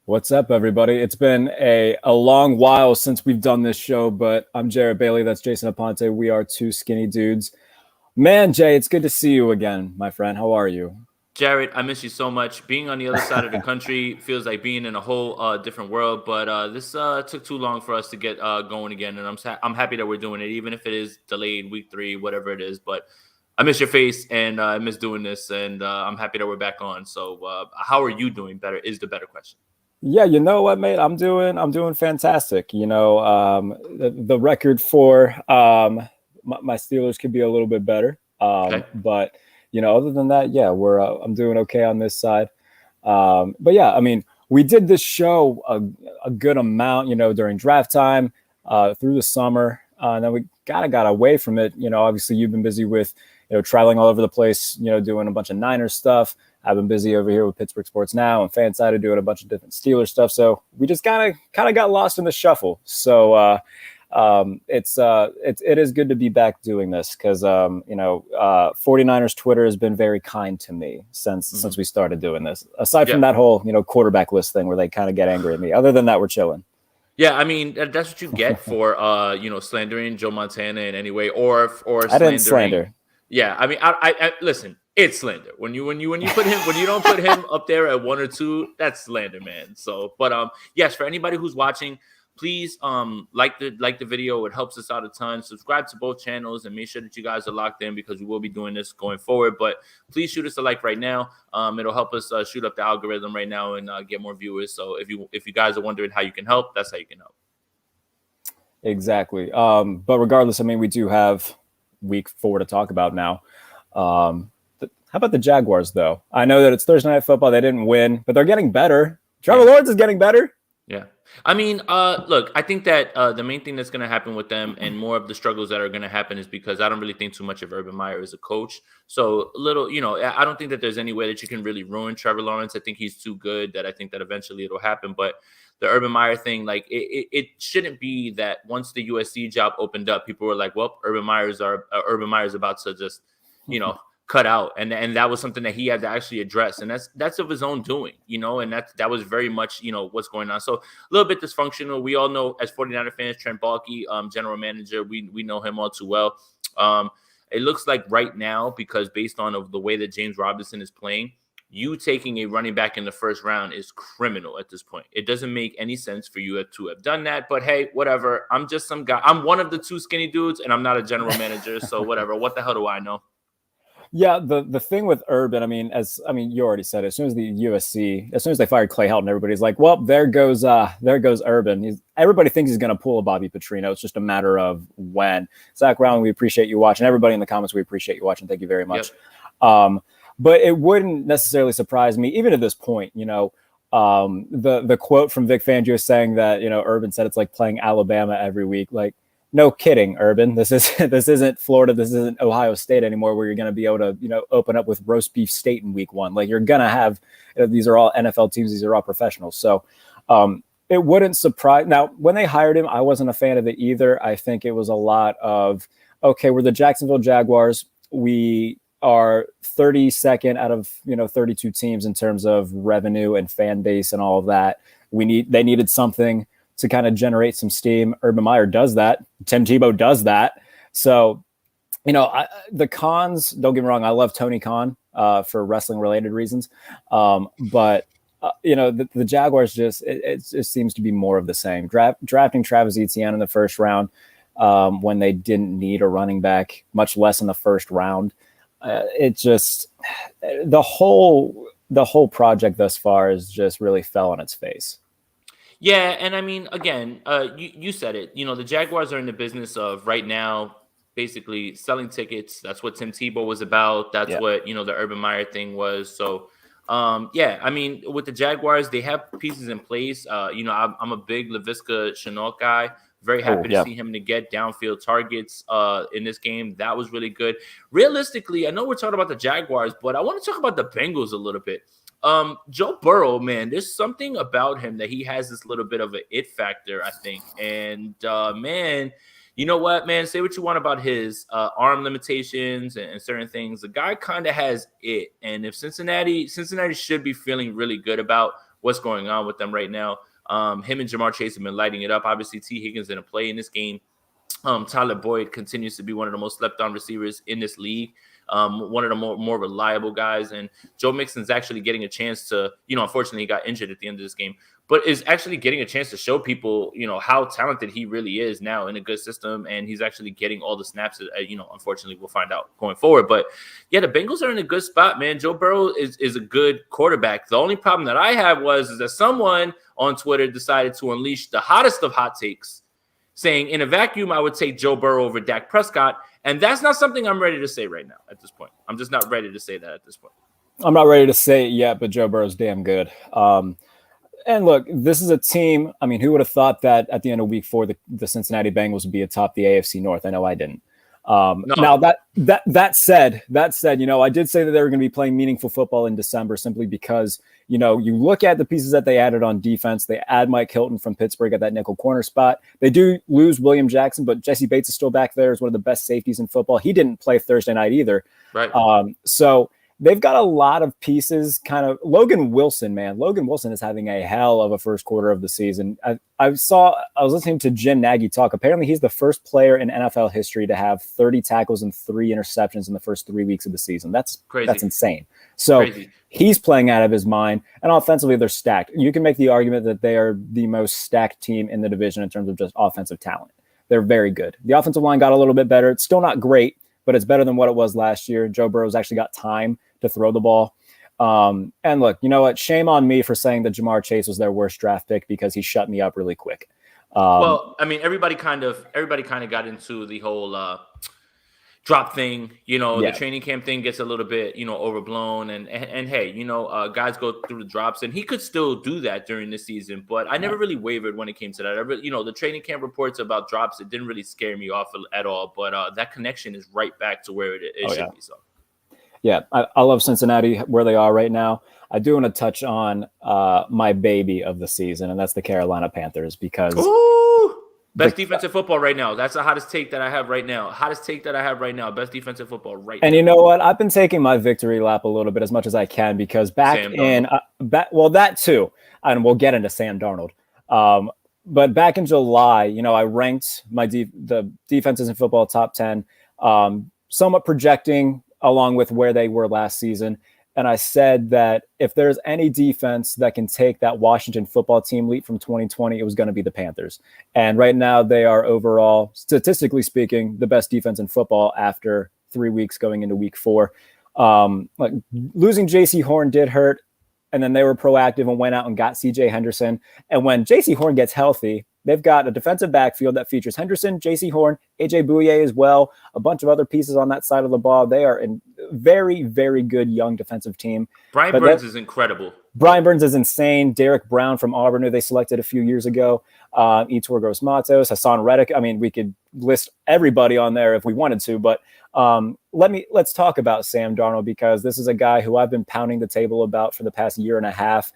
What's up, everybody? It's been a long while since we've done this show, but I'm Jarrett Bailey. That's Jason Aponte. We are two skinny dudes. Man, Jay, it's good to see you again, my friend. How are you? Jarrett, I miss you so much. Being on the other side of the country feels like being in a whole different world. But this took too long for us to get going again, and I'm happy that we're doing it, even if it is delayed week 3, whatever it is. But I miss your face, and I miss doing this, and I'm happy that we're back on. So, how are you doing? Better is the better question. Yeah, you know what, mate? I'm doing fantastic. The record for my Steelers could be a little bit better. Okay. But other than that, yeah, I'm doing okay on this side. But yeah, I mean, we did this show a good amount, during draft time, through the summer, and then we kind of got away from it. Obviously you've been busy with, traveling all over the place, doing a bunch of Niners stuff. I've been busy over here with Pittsburgh Sports Now and Fansided doing a bunch of different Steelers stuff. So we just kind of got lost in the shuffle. So it is good to be back doing this because 49ers Twitter has been very kind to me since we started doing this. Aside from that whole quarterback list thing where they kind of get angry at me. Other than that, we're chilling. Yeah, I mean that's what you get for slandering Joe Montana in any way or I didn't slandering. slander. Yeah, I mean, I listen. It's slander when you put him when you don't put him up there at 1 or 2. That's slander, man. So, but yes, for anybody who's watching, please like the video. It helps us out a ton. Subscribe to both channels and make sure that you guys are locked in because we will be doing this going forward. But please shoot us a like right now. It'll help us shoot up the algorithm right now and get more viewers. So if you guys are wondering how you can help, that's how you can help. Exactly. But regardless, I mean, we do have week 4 to talk about now. How about the Jaguars, though? I know that it's Thursday Night Football. They didn't win, but they're getting better. Trevor Lawrence is getting better. Yeah. I mean, look, I think that the main thing that's going to happen with them and more of the struggles that are going to happen is because I don't really think too much of Urban Meyer as a coach. So a little, I don't think that there's any way that you can really ruin Trevor Lawrence. I think he's too good that I think that eventually it'll happen. But the Urban Meyer thing, like it shouldn't be that once the USC job opened up, people were like, well, Urban Meyer's about to just, cut out. And that was something that he had to actually address. And that's of his own doing, and that was very much, what's going on. So a little bit dysfunctional. We all know as 49er fans, Trent Baalke, general manager, we know him all too well. It looks like right now, because based on of the way that James Robinson is playing, you taking a running back in the first round is criminal at this point. It doesn't make any sense for you to have done that, but hey, whatever. I'm just some guy. I'm one of the 2 skinny dudes and I'm not a general manager. So whatever, what the hell do I know? Yeah, the thing with Urban, you already said it. As soon as they fired Clay Helton, everybody's like, well, there goes Urban. Everybody thinks he's going to pull a Bobby Petrino. It's just a matter of when. Zach Rowland, we appreciate you watching. Everybody in the comments, we appreciate you watching. Thank you very much. Yep. But it wouldn't necessarily surprise me, even at this point, the quote from Vic Fangio saying that, Urban said it's like playing Alabama every week. Like, no kidding, Urban. This isn't Florida. This isn't Ohio State anymore, where you're going to be able to, open up with roast beef state in week 1. Like you're going to have, these are all NFL teams. These are all professionals. So it wouldn't surprise. Now, when they hired him, I wasn't a fan of it either. I think it was a lot of, okay, we're the Jacksonville Jaguars. We are 32nd out of, 32 teams in terms of revenue and fan base and all of that. They needed something to kind of generate some steam. Urban Meyer does that. Tim Tebow does that. So, the cons, don't get me wrong, I love Tony Khan for wrestling related reasons. But the Jaguars it seems to be more of the same. Drafting Travis Etienne in the first round when they didn't need a running back, much less in the first round. The whole project thus far has just really fell on its face. Yeah, and I mean, again, you said it. The Jaguars are in the business of right now basically selling tickets. That's what Tim Tebow was about. That's what, the Urban Meyer thing was. So, I mean, with the Jaguars, they have pieces in place. I'm a big Laviska Shenault guy. Very happy to see him to get downfield targets in this game. That was really good. Realistically, I know we're talking about the Jaguars, but I want to talk about the Bengals a little bit. Joe Burrow, man, there's something about him that he has this little bit of an it factor, I think. And man, you know what, man? Say what you want about his arm limitations and certain things. The guy kind of has it. And if Cincinnati should be feeling really good about what's going on with them right now. Him and Jamar Chase have been lighting it up. Obviously, T. Higgins didn't play in this game. Tyler Boyd continues to be one of the most slept on receivers in this league. One of the more reliable guys. And Joe Mixon's actually getting a chance to, unfortunately he got injured at the end of this game, but is actually getting a chance to show people, how talented he really is now in a good system. And he's actually getting all the snaps that, unfortunately we'll find out going forward. But yeah, the Bengals are in a good spot, man. Joe Burrow is a good quarterback. The only problem that I have is that someone on Twitter decided to unleash the hottest of hot takes, saying in a vacuum, I would take Joe Burrow over Dak Prescott. And that's not something I'm ready to say right now at this point. I'm just not ready to say that at this point. I'm not ready to say it yet, but Joe Burrow's damn good. And look, this is a team. I mean, who would have thought that at the end of week 4, the Cincinnati Bengals would be atop the AFC North? I know I didn't. No. Now that said, I did say that they were going to be playing meaningful football in December simply because, you look at the pieces that they added on defense. They add Mike Hilton from Pittsburgh at that nickel corner spot. They do lose William Jackson, but Jesse Bates is still back there as one of the best safeties in football. He didn't play Thursday night either. Right. So they've got a lot of pieces. Kind of Logan Wilson is having a hell of a first quarter of the season. I was listening to Jim Nagy talk. Apparently he's the first player in NFL history to have 30 tackles and 3 interceptions in the first 3 weeks of the season. That's crazy. That's insane. So he's playing out of his mind, and offensively they're stacked. You can make the argument that they are the most stacked team in the division in terms of just offensive talent. They're very good. The offensive line got a little bit better. It's still not great, but it's better than what it was last year. Joe Burrow's actually got time to throw the ball. And look, you know what? Shame on me for saying that Jamar Chase was their worst draft pick because he shut me up really quick. Well, I mean, everybody kind of got into the whole drop thing. The training camp thing gets a little bit, overblown. And hey, guys go through the drops, and he could still do that during the season. But I never really wavered when it came to that. The training camp reports about drops, it didn't really scare me off at all. But that connection is right back to where it should be. So. Yeah, I love Cincinnati where they are right now. I do want to touch on my baby of the season, and that's the Carolina Panthers because best defensive football right now. That's the hottest take that I have right now. Best defensive football right now. And you know what? I've been taking my victory lap a little bit as much as I can because that too, and we'll get into Sam Darnold. But back in July, I ranked the defenses in football top 10, somewhat projecting along with where they were last season. And I said that if there's any defense that can take that Washington football team leap from 2020, it was going to be the Panthers. And right now they are overall, statistically speaking, the best defense in football after 3 weeks going into week 4. Losing J.C. Horn did hurt. And then they were proactive and went out and got C.J. Henderson. And when J.C. Horn gets healthy, they've got a defensive backfield that features Henderson, J.C. Horn, A.J. Bouye as well, a bunch of other pieces on that side of the ball. They are a very, very good young defensive team. Brian Burns is incredible. Brian Burns is insane. Derek Brown from Auburn, who they selected a few years ago. Etor Gross-Matos, Hassan Reddick. I mean, we could list everybody on there if we wanted to, but let's talk about Sam Darnold because this is a guy who I've been pounding the table about for the past year and a half.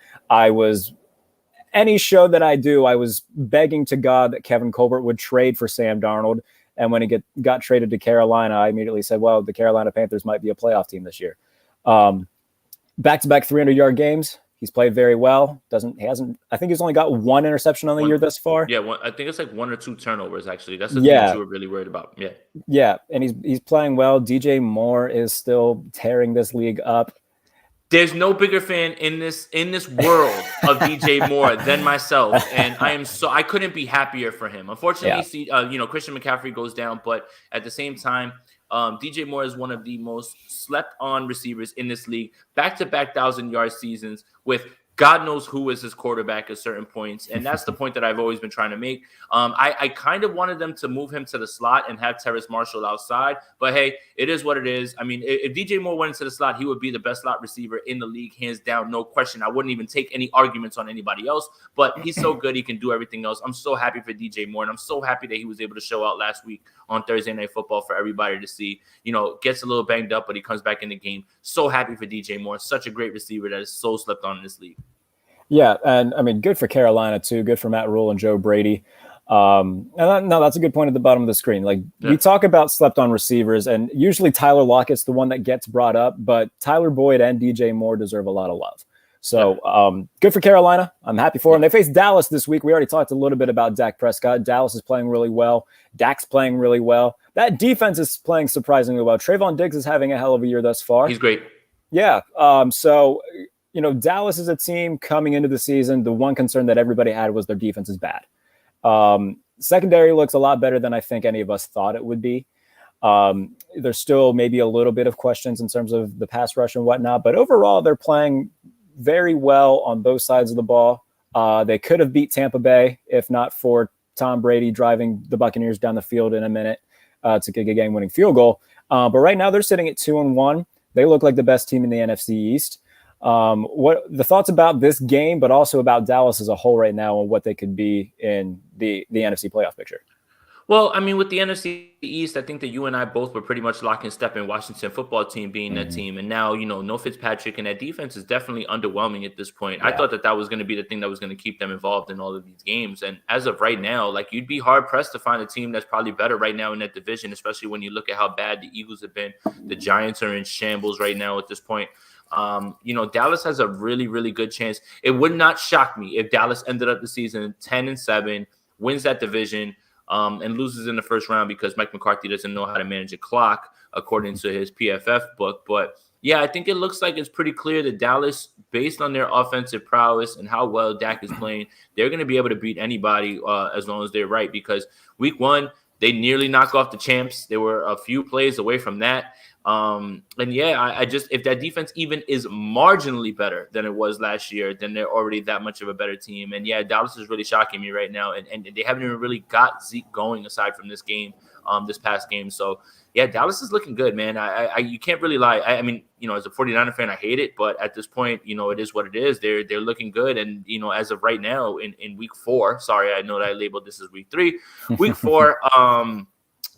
Any show that I do, I was begging to God that Kevin Colbert would trade for Sam Darnold. And when he got traded to Carolina, I immediately said, well, the Carolina Panthers might be a playoff team this year. Back-to-back 300-yard games. He's played very well. I think he's only got 1 interception on the year thus far. Yeah, I think it's like 1 or 2 turnovers, actually. That's the thing that you were really worried about. Yeah. Yeah, and he's playing well. DJ Moore is still tearing this league up. There's no bigger fan in this world of DJ Moore than myself, and I couldn't be happier for him. Unfortunately, Christian McCaffrey goes down, but at the same time, DJ Moore is one of the most slept on receivers in this league. Back-to-back 1,000-yard seasons with God knows who is his quarterback at certain points. And that's the point that I've always been trying to make. I kind of wanted them to move him to the slot and have Terrace Marshall outside. But, hey, it is what it is. I mean, if DJ Moore went into the slot, he would be the best slot receiver in the league, hands down, no question. I wouldn't even take any arguments on anybody else. But he's so good, he can do everything else. I'm so happy for DJ Moore, and I'm so happy that he was able to show out last week on Thursday Night Football for everybody to see. Gets a little banged up, but he comes back in the game. So happy for DJ Moore. Such a great receiver that is so slept on in this league. Yeah, and I mean, good for Carolina too. Good for Matt Rule and Joe Brady. That's a good point at the bottom of the screen. We talk about slept on receivers, and usually Tyler Lockett's the one that gets brought up, but Tyler Boyd and DJ Moore deserve a lot of love. So good for Carolina. I'm happy for them. They face Dallas this week. We already talked a little bit about Dak Prescott. Dallas is playing really well. Dak's playing really well. That defense is playing surprisingly well. Trayvon Diggs is having a hell of a year thus far. He's great. Yeah. So, Dallas is a team coming into the season. The one concern that everybody had was their defense is bad. Secondary looks a lot better than I think any of us thought it would be. There's still maybe a little bit of questions in terms of the pass rush and whatnot, but overall they're playing very well on both sides of the ball. They could have beat Tampa Bay if not for Tom Brady driving the Buccaneers down the field in a minute to kick a game-winning field goal. But right now they're sitting at 2-1. They look like the best team in the NFC East. What the thoughts about this game, but also about Dallas as a whole right now and what they could be in the NFC playoff picture? Well, I mean, with the NFC East, I think that you and I both were pretty much lock and step in Washington football team being that team. And now, no Fitzpatrick, and that defense is definitely underwhelming at this point. Yeah. I thought that was going to be the thing that was going to keep them involved in all of these games. And as of right now, like, you'd be hard pressed to find a team that's probably better right now in that division, especially when you look at how bad the Eagles have been. The Giants are in shambles right now at this point. Dallas has a really, really good chance. It would not shock me if Dallas ended up the season 10-7, wins that division, and loses in the first round because Mike McCarthy doesn't know how to manage a clock, according to his PFF book. But yeah, I think it looks like it's pretty clear that Dallas, based on their offensive prowess and how well Dak is playing, they're going to be able to beat anybody as long as they're right. Because week 1, they nearly knock off the champs. They were a few plays away from that. I just, if that defense even is marginally better than it was last year, then they're already that much of a better team. And yeah, Dallas is really shocking me right now. And they haven't even really got Zeke going aside from this game, this past game. So yeah, Dallas is looking good, man. You can't really lie. I mean, as a 49er fan, I hate it, but at this point, it is what it is. They're looking good. And, as of right now in week 4, sorry, I know that I labeled this as week 3, week 4,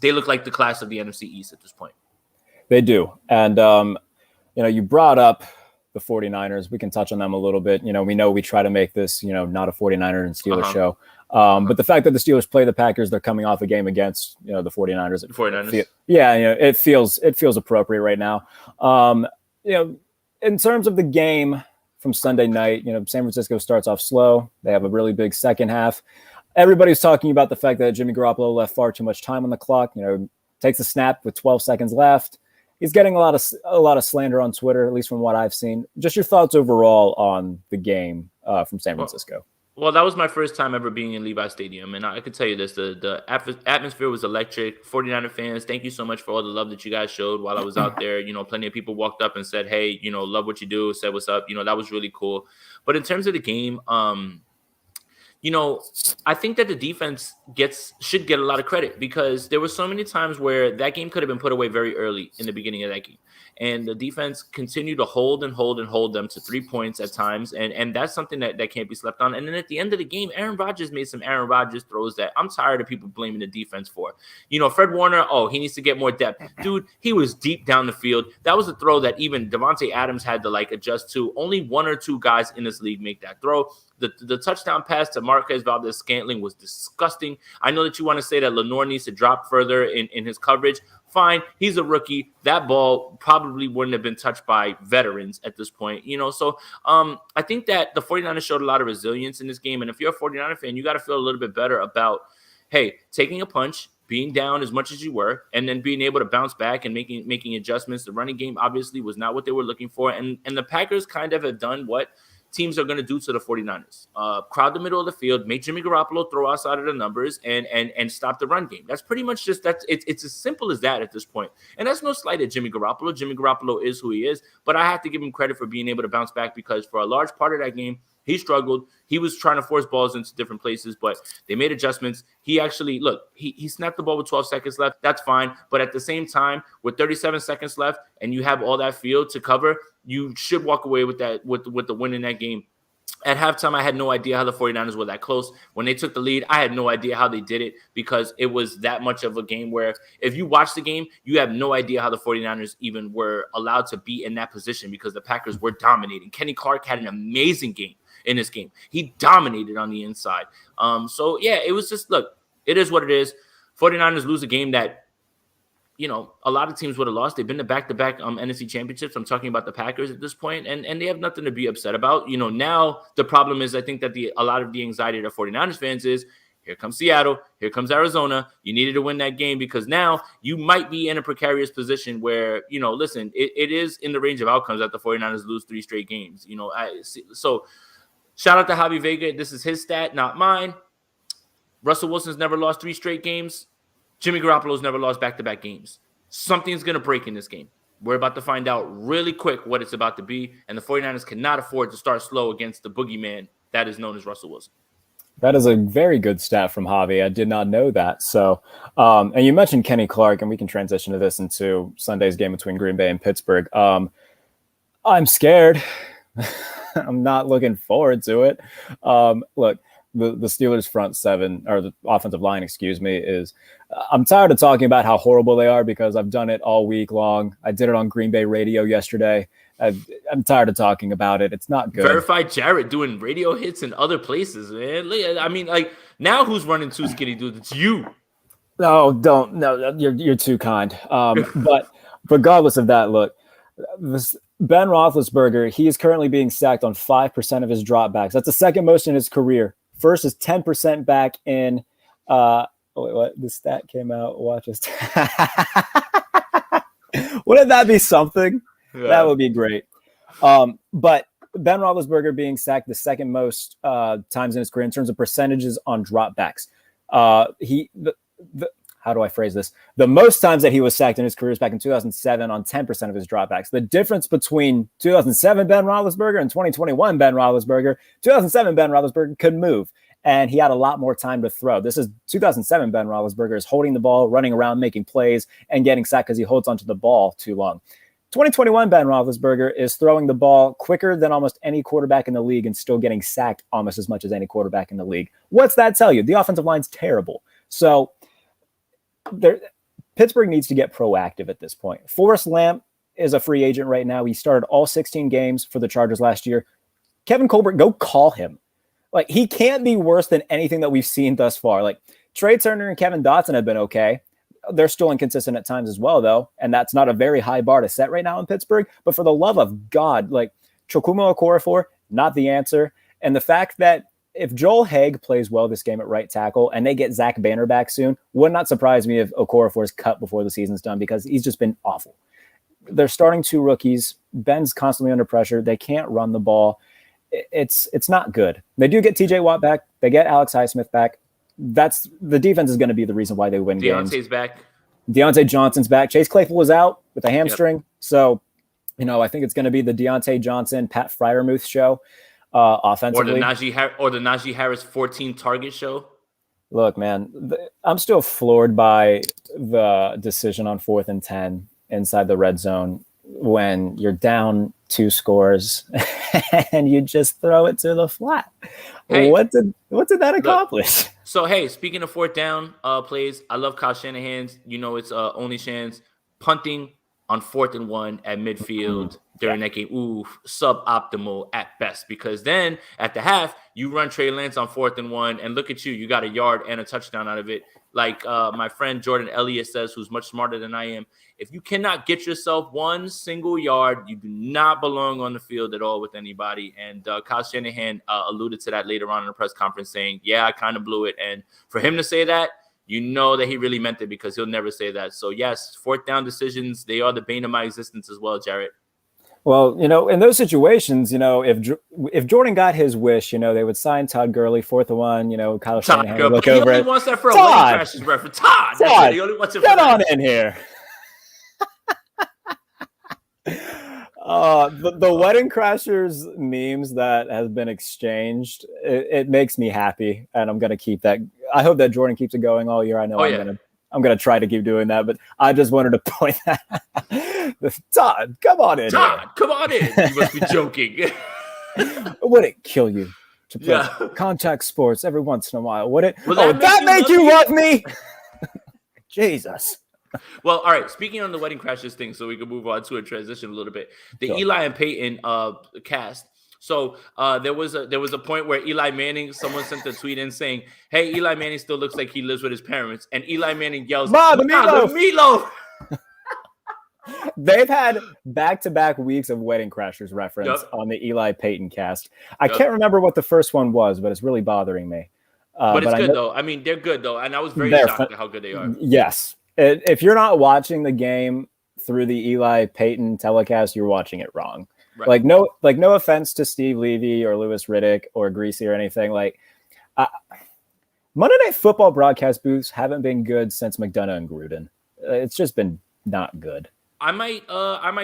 they look like the class of the NFC East at this point. They do. And, you brought up the 49ers. We can touch on them a little bit. We try to make this, not a 49er and Steelers show. But the fact that the Steelers play the Packers, they're coming off a game against, the 49ers. The 49ers. It feels appropriate right now. In terms of the game from Sunday night, San Francisco starts off slow. They have a really big second half. Everybody's talking about the fact that Jimmy Garoppolo left far too much time on the clock, takes a snap with 12 seconds left. He's getting a lot of slander on Twitter, at least from what I've seen. Just your thoughts overall on the game from San Francisco. Well, that was my first time ever being in Levi Stadium, and I can tell you this: the atmosphere was electric. 49er fans, thank you so much for all the love that you guys showed while I was out there. Plenty of people walked up and said, "Hey, love what you do," said what's up. That was really cool. But in terms of the game, I think that the defense should get a lot of credit because there were so many times where that game could have been put away very early in the beginning of that game. And the defense continued to hold them to 3 points at times. And that's something that can't be slept on. And then at the end of the game, Aaron Rodgers made some Aaron Rodgers throws that I'm tired of people blaming the defense for. Fred Warner, he needs to get more depth. Dude, he was deep down the field. That was a throw that even Devontae Adams had to adjust to. Only 1 or 2 guys in this league make that throw. The touchdown pass to Marquez Valdez-Scantling was disgusting. I know that you want to say that Lenore needs to drop further in his coverage. Fine, he's a rookie. That ball probably wouldn't have been touched by veterans at this point. So I think that the 49ers showed a lot of resilience in this game. And if you're a 49er fan, you got to feel a little bit better about, hey, taking a punch, being down as much as you were, and then being able to bounce back and making adjustments. The running game obviously was not what they were looking for. And the Packers kind of have done what teams are going to do to the 49ers. Crowd the middle of the field, make Jimmy Garoppolo throw outside of the numbers and stop the run game. That's pretty much just it's as simple as that at this point. And that's no slight at Jimmy Garoppolo. Jimmy Garoppolo is who he is, but I have to give him credit for being able to bounce back because for a large part of that game, he struggled. He was trying to force balls into different places, but they made adjustments. He actually, he snapped the ball with 12 seconds left. That's fine. But at the same time, with 37 seconds left and you have all that field to cover, you should walk away with that, with the win in that game. At halftime, I had no idea how the 49ers were that close. When they took the lead, I had no idea how they did it because it was that much of a game where if you watch the game, you have no idea how the 49ers even were allowed to be in that position because the Packers were dominating. Kenny Clark had an amazing game in this game. He dominated on the inside. So, yeah, it was just, look, it is what it is. 49ers lose a game that a lot of teams would have lost. They've been to back-to-back NFC championships. I'm talking about the Packers at this point, and they have nothing to be upset about. Now the problem is, I think that a lot of the anxiety of the 49ers fans is, here comes Seattle, here comes Arizona. You needed to win that game because now you might be in a precarious position where, listen, it is in the range of outcomes that the 49ers lose 3 straight games. So shout out to Javi Vega. This is his stat, not mine. Russell Wilson's never lost 3 straight games. Jimmy Garoppolo's never lost back-to-back games. Something's going to break in this game. We're about to find out really quick what it's about to be, and the 49ers cannot afford to start slow against the boogeyman that is known as Russell Wilson. That is a very good stat from Javi. I did not know that. So, and you mentioned Kenny Clark, and we can transition to this into Sunday's game between Green Bay and Pittsburgh. I'm scared. I'm not looking forward to it. Look, the Steelers front seven, or the offensive line, is I'm tired of talking about how horrible they are because I've done it all week long. I did it on Green Bay radio yesterday. I'm tired of talking about it. It's not good. Verified Jarrett doing radio hits in other places, man. I mean, like, now who's running 2 skinny dudes? It's you. No, don't. No, you're too kind. But regardless of that, look, Ben Roethlisberger, he is currently being sacked on 5% of his dropbacks. That's the second most in his career. First is 10% back in. What? The stat came out. Watch this. Wouldn't that be something? Yeah. That would be great. But Ben Roethlisberger being sacked the second most times in his career in terms of percentages on dropbacks. How do I phrase this? The most times that he was sacked in his career is back in 2007 on 10% of his dropbacks. The difference between 2007 Ben Roethlisberger and 2021 Ben Roethlisberger, 2007 Ben Roethlisberger could move, and he had a lot more time to throw. This is 2007 Ben Roethlisberger is holding the ball, running around, making plays, and getting sacked because he holds onto the ball too long. 2021 Ben Roethlisberger is throwing the ball quicker than almost any quarterback in the league and still getting sacked almost as much as any quarterback in the league. What's that tell you? The offensive line's terrible. So Pittsburgh needs to get proactive at this point. Forrest Lamp is a free agent right now. He started all 16 games for the Chargers last year. Kevin Colbert, go call him. Like, he can't be worse than anything that we've seen thus far. Like, Trey Turner and Kevin Dotson have been okay. They're still inconsistent at times as well, though, and that's not a very high bar to set right now in Pittsburgh. But for the love of God, like, Chukwuma Okorafor, not the answer. And the fact that if Joel Haig plays well this game at right tackle and they get Zach Banner back soon, would not surprise me if Okorafor is cut before the season's done because he's just been awful. They're starting 2 rookies. Ben's constantly under pressure. They can't run the ball. It's not good. They do get TJ Watt back. They get Alex Highsmith back. That's the defense is going to be the reason why they win games. Deontay's back. Deontay Johnson's back. Chase Claypool is out with a hamstring. Yep. So, I think it's going to be the Deontay Johnson, Pat Freiermuth show offensively. Or the Najee Harris 14 target show. Look, man, I'm still floored by the decision on 4th and 10 inside the red zone when you're down 2 scores and you just throw it to the flat. Hey, what did that accomplish? Look, so, hey, speaking of 4th down plays, I love Kyle Shanahan's. It's only chance punting on 4th and 1 at midfield during that game. Ooh, suboptimal at best, because then at the half, you run Trey Lance on 4th and 1, and look at you. You got a yard and a touchdown out of it. Like my friend Jordan Elliott says, who's much smarter than I am, if you cannot get yourself 1 single yard, you do not belong on the field at all with anybody. And Kyle Shanahan alluded to that later on in the press conference, saying, yeah, I kind of blew it. And for him to say that, you know that he really meant it, because he'll never say that. So, yes, 4th down decisions, they are the bane of my existence as well, Jarrett. Well, in those situations, if Jordan got his wish, they would sign Todd Gurley, 4th and 1, Kyle Shanahan would look over it. He only wants that for a Wedding Crashers reference. Todd, that's it. He only wants it for get on in here. The Wedding Crashers memes that has been exchanged, it makes me happy, and I'm going to keep that. I hope that Jordan keeps it going all year. I know I'm going to try to keep doing that, but I just wanted to point that out. Todd, come on in. Todd, come on in. You must be joking. Would it kill you to play contact sports every once in a while? Would it? Would that make you love me? Jesus. Well, all right. Speaking on the Wedding Crashers thing, so we can move on to a transition a little bit. The Eli and Peyton cast. So there was a point where Eli Manning, someone sent a tweet in saying, "Hey, Eli Manning still looks like he lives with his parents," and Eli Manning yells, "Ma, the meatloaf!" They've had back-to-back weeks of Wedding Crashers reference Yep. on the Eli Payton cast. I Yep. can't remember what the first one was, but it's really bothering me. But it's But I good know though. I mean, they're good though, and I was very they're shocked at how good they are. yes. If you're not watching the game through the Eli Payton telecast, you're watching it wrong. Right. No offense to Steve Levy or Louis Riddick or Greasy or anything. Monday Night Football broadcast booths haven't been good since McDonough and Gruden. It's just been not good. I might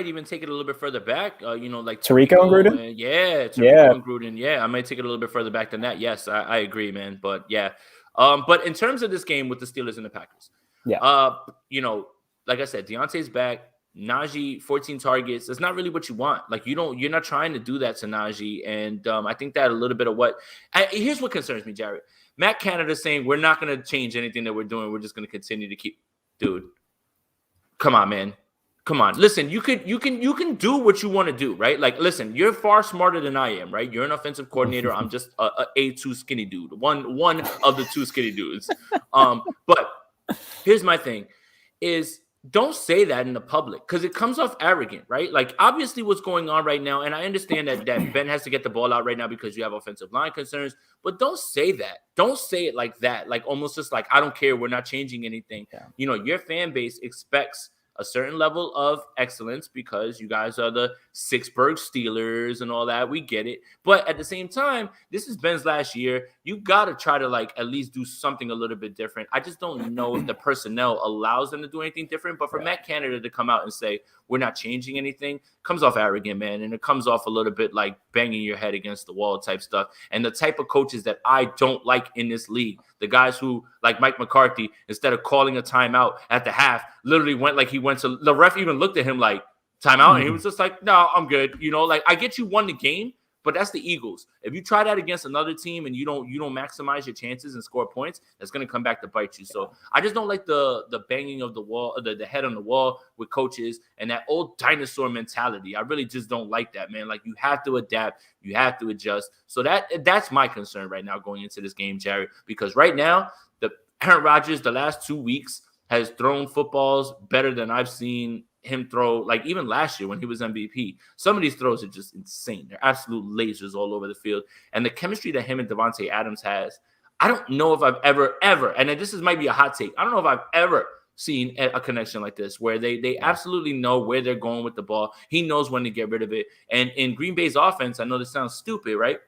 even take it a little bit further back. Like Tirico and Gruden. Tirico and Gruden. Yeah, I might take it a little bit further back than that. Yes, I agree, man. But yeah, but in terms of this game with the Steelers and the Packers, like I said, Deontay's back. Najee, 14 targets. That's not really what you want. Like you're not trying to do that to Najee, and I think that a little bit of here's what concerns me, Jarrett. Matt Canada saying we're not going to change anything that we're doing. We're just going to continue to keep, dude. Come on, man. Come on. Listen, you can do what you want to do, right? Like, listen, you're far smarter than I am, right? You're an offensive coordinator. I'm just a two skinny dude, one of the two skinny dudes. But here's my thing: is don't say that in the public because it comes off arrogant, right? Like, obviously, what's going on right now, and I understand that Ben has to get the ball out right now because you have offensive line concerns. But don't say that. Don't say it like that. Like almost just like I don't care. We're not changing anything. Yeah. Your fan base expects a certain level of excellence because you guys are the Sixburg Steelers and all that. We get it. But at the same time, this is Ben's last year. You got to try to at least do something a little bit different. I just don't know if the personnel allows them to do anything different. But for Matt Canada to come out and say, we're not changing anything, comes off arrogant, man. And it comes off a little bit like banging your head against the wall type stuff. And the type of coaches that I don't like in this league, the guys who, like Mike McCarthy, instead of calling a timeout at the half, literally went to the ref even looked at him like timeout. And he was just like, no, I'm good. I get you won the game, but that's the Eagles. If you try that against another team and you don't maximize your chances and score points, that's going to come back to bite you. So I just don't like the banging of the wall, the head on the wall with coaches and that old dinosaur mentality. I really just don't like that, man. Like, you have to adapt. You have to adjust. So that's my concern right now going into this game, Jared, because right now, Aaron Rodgers, the last 2 weeks, has thrown footballs better than I've seen him throw, like even last year when he was MVP. Some of these throws are just insane. They're absolute lasers all over the field. And the chemistry that him and Davante Adams has, I don't know if I've ever, and this might be a hot take, I don't know if I've ever seen a connection like this where they absolutely know where they're going with the ball. He knows when to get rid of it. And in Green Bay's offense, I know this sounds stupid, right?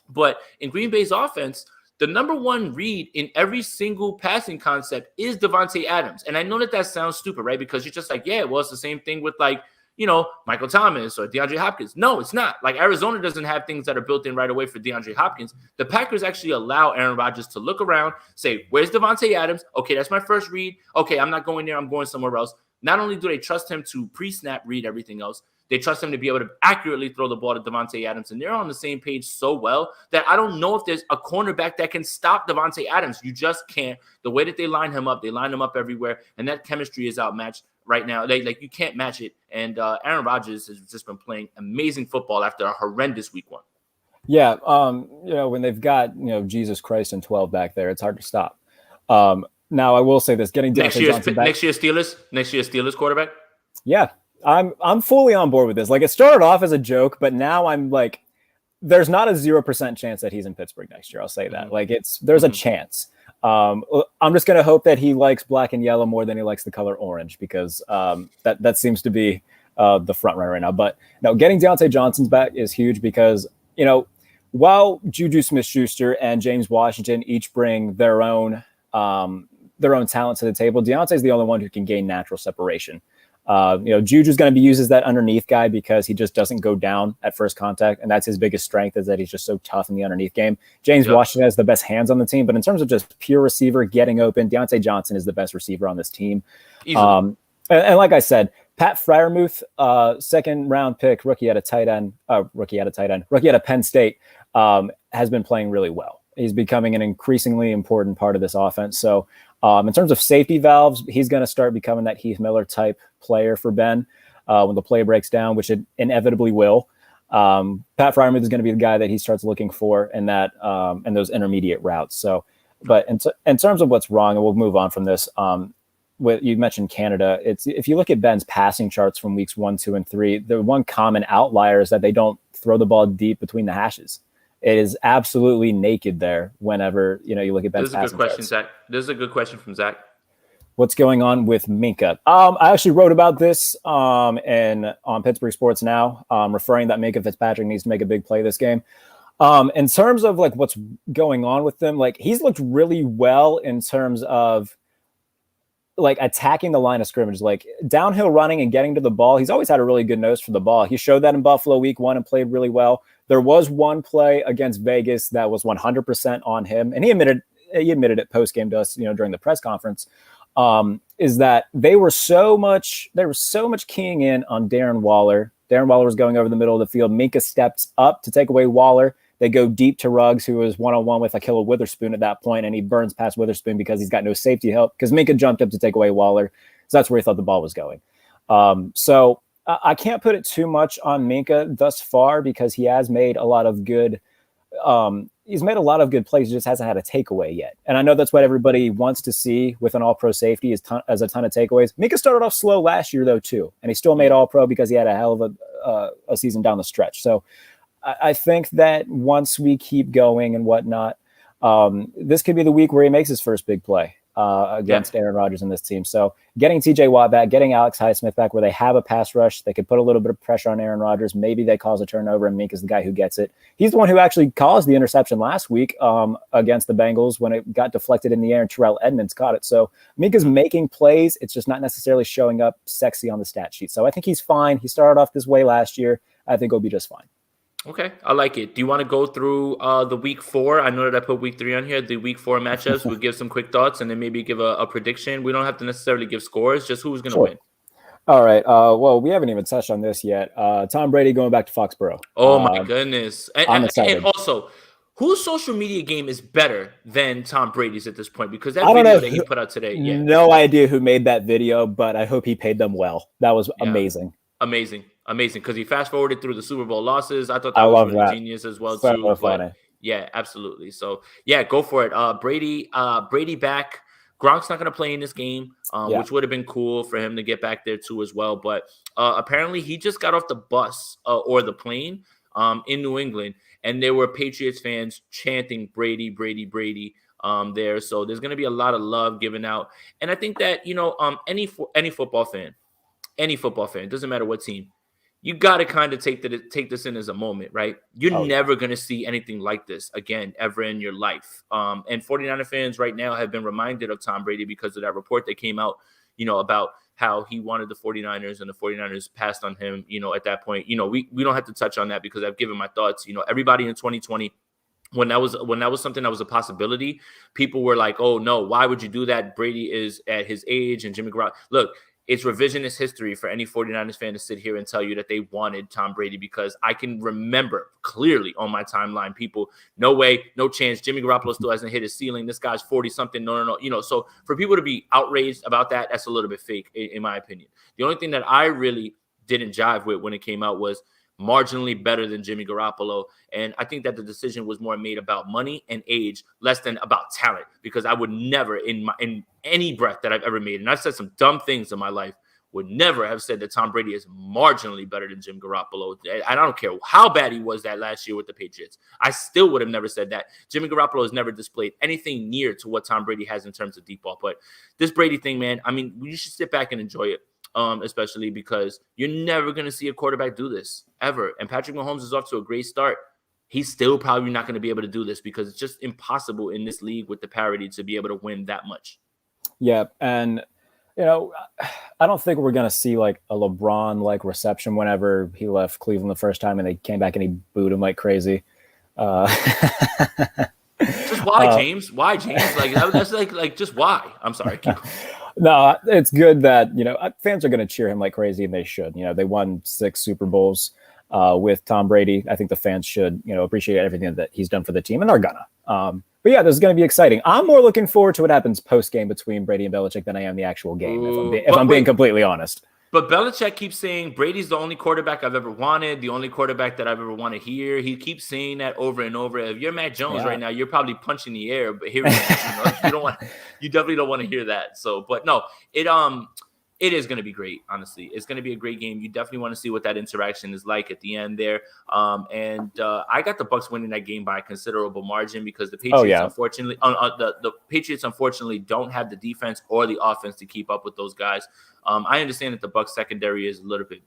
But in Green Bay's offense, the number one read in every single passing concept is Davante Adams. And I know that sounds stupid, right? Because you're just like, yeah, well, it's the same thing with Michael Thomas or DeAndre Hopkins. No, it's not. Like, Arizona doesn't have things that are built in right away for DeAndre Hopkins. The Packers actually allow Aaron Rodgers to look around, say, where's Davante Adams? Okay, that's my first read. Okay, I'm not going there. I'm going somewhere else. Not only do they trust him to pre-snap read everything else, they trust him to be able to accurately throw the ball to Davante Adams. And they're on the same page so well that I don't know if there's a cornerback that can stop Davante Adams. You just can't. The way that they line him up everywhere. And that chemistry is outmatched right now. You can't match it. And Aaron Rodgers has just been playing amazing football after a horrendous week one. Yeah. When they've got, Jesus Christ and 12 back there, it's hard to stop. Now I will say this, getting next year's Steelers quarterback. Yeah. I'm fully on board with this. Like, it started off as a joke, but now I'm like, there's not a 0% chance that he's in Pittsburgh next year. I'll say that. Like, there's a chance. I'm just going to hope that he likes black and yellow more than he likes the color orange, because that seems to be the front runner right now. But no, getting Deontay Johnson's back is huge because, while Juju Smith-Schuster and James Washington each bring their own talent to the table, Deontay's the only one who can gain natural separation. Juju's going to be used as that underneath guy because he just doesn't go down at first contact. And that's his biggest strength, is that he's just so tough in the underneath game. James Washington has the best hands on the team, but in terms of just pure receiver getting open, Deontay Johnson is the best receiver on this team. And like I said, Pat Freiermuth, second round pick, rookie out of Penn State, has been playing really well. He's becoming an increasingly important part of this offense. So in terms of safety valves, he's going to start becoming that Heath Miller type player for Ben when the play breaks down, which it inevitably will. Pat Freiermuth is going to be the guy that he starts looking for in that and those intermediate routes. So, but in terms of what's wrong, and we'll move on from this, you mentioned Canada. It's if you look at Ben's passing charts from weeks 1, 2, and 3, the one common outlier is that they don't throw the ball deep between the hashes. It is absolutely naked there whenever you look at Ben's passing charts. Zach. This is a good question from Zach. What's going on with Minkah? I actually wrote about this on Pittsburgh Sports Now, referring that Minkah Fitzpatrick needs to make a big play this game. In terms of like what's going on with them, like he's looked really well in terms of like attacking the line of scrimmage, like downhill running and getting to the ball. He's always had a really good nose for the ball. He showed that in Buffalo week 1 and played really well. There was one play against Vegas that was 100% on him. And he admitted it post game to us, during the press conference, is that they were so much keying in on Darren Waller. Darren Waller was going over the middle of the field. Minkah steps up to take away Waller. They go deep to Ruggs, who was one-on-one with Ahkello Witherspoon at that point, and he burns past Witherspoon because he's got no safety help because Minkah jumped up to take away Waller. So that's where he thought the ball was going. So I can't put it too much on Minkah thus far because he has made a lot of good plays. He just hasn't had a takeaway yet. And I know that's what everybody wants to see with an all-pro safety is a ton of takeaways. Minkah started off slow last year, though, too. And he still made all-pro because he had a hell of a season down the stretch. So I think that once we keep going and whatnot, this could be the week where he makes his first big play against Aaron Rodgers and this team. So getting TJ Watt back, getting Alex Highsmith back where they have a pass rush, they could put a little bit of pressure on Aaron Rodgers. Maybe they cause a turnover and Minkah's the guy who gets it. He's the one who actually caused the interception last week against the Bengals when it got deflected in the air and Terrell Edmonds caught it. So Minkah's making plays. It's just not necessarily showing up sexy on the stat sheet. So I think he's fine. He started off this way last year. I think he'll be just fine. Okay, I like it. Do you want to go through the week 4? I know that I put week 3 on here. The week 4 matchups. We'll give some quick thoughts and then maybe give a prediction. We don't have to necessarily give scores, just who's going to win. All right. Well, we haven't even touched on this yet. Tom Brady going back to Foxborough. Oh, my goodness. I'm excited. And also, whose social media game is better than Tom Brady's at this point? Because that video that he put out today. Yeah. No idea who made that video, but I hope he paid them well. That was amazing. Amazing, because he fast forwarded through the Super Bowl losses. I thought that was really genius as well too. But yeah, absolutely. So yeah, go for it. Brady back. Gronk's not going to play in this game, which would have been cool for him to get back there too as well. But apparently he just got off the bus or the plane in New England, and there were Patriots fans chanting Brady, Brady, Brady there. So there's going to be a lot of love given out, and I think that any football fan, doesn't matter what team, you got to kind of take this in as a moment, right? You're never going to see anything like this again, ever in your life. And 49er fans right now have been reminded of Tom Brady because of that report that came out, about how he wanted the 49ers and the 49ers passed on him, at that point. We don't have to touch on that because I've given my thoughts. Everybody in 2020, when that was something that was a possibility, people were like, oh, no, why would you do that? Brady is at his age and Jimmy Garoppolo. Look, it's revisionist history for any 49ers fan to sit here and tell you that they wanted Tom Brady because I can remember clearly on my timeline, people, no way, no chance. Jimmy Garoppolo still hasn't hit his ceiling. This guy's 40-something. No. So for people to be outraged about that, that's a little bit fake, in my opinion. The only thing that I really didn't jive with when it came out was marginally better than Jimmy Garoppolo. And I think that the decision was more made about money and age, less than about talent, because I would never in any breath that I've ever made, and I've said some dumb things in my life, would never have said that Tom Brady is marginally better than Jim Garoppolo. I don't care how bad he was that last year with the Patriots. I still would have never said that. Jimmy Garoppolo has never displayed anything near to what Tom Brady has in terms of deep ball. But this Brady thing, man, I mean, you should sit back and enjoy it. Especially because you're never going to see a quarterback do this ever. And Patrick Mahomes is off to a great start. He's still probably not going to be able to do this because it's just impossible in this league with the parity to be able to win that much. Yeah. And, I don't think we're going to see like a LeBron-like reception whenever he left Cleveland the first time and they came back and he booed him like crazy. Just why, James? Why, James? Like, that's like just why? I'm sorry. No, it's good that, fans are going to cheer him like crazy, and they should. They won 6 Super Bowls with Tom Brady. I think the fans should, appreciate everything that he's done for the team, and they're gonna. But yeah, this is going to be exciting. I'm more looking forward to what happens post-game between Brady and Belichick than I am the actual game, if I'm being completely honest. But Belichick keeps saying Brady's the only quarterback I've ever wanted, the only quarterback that I've ever want to hear. He keeps saying that over and over. If you're Matt Jones right now, you're probably punching the air, but hearing that, you definitely don't want to hear that. So, but no, it is going to be great. Honestly, it's going to be a great game. You definitely want to see what that interaction is like at the end there. I got the Bucs winning that game by a considerable margin because the Patriots, unfortunately, the Patriots unfortunately don't have the defense or the offense to keep up with those guys. I understand that the Bucs secondary is a little bit,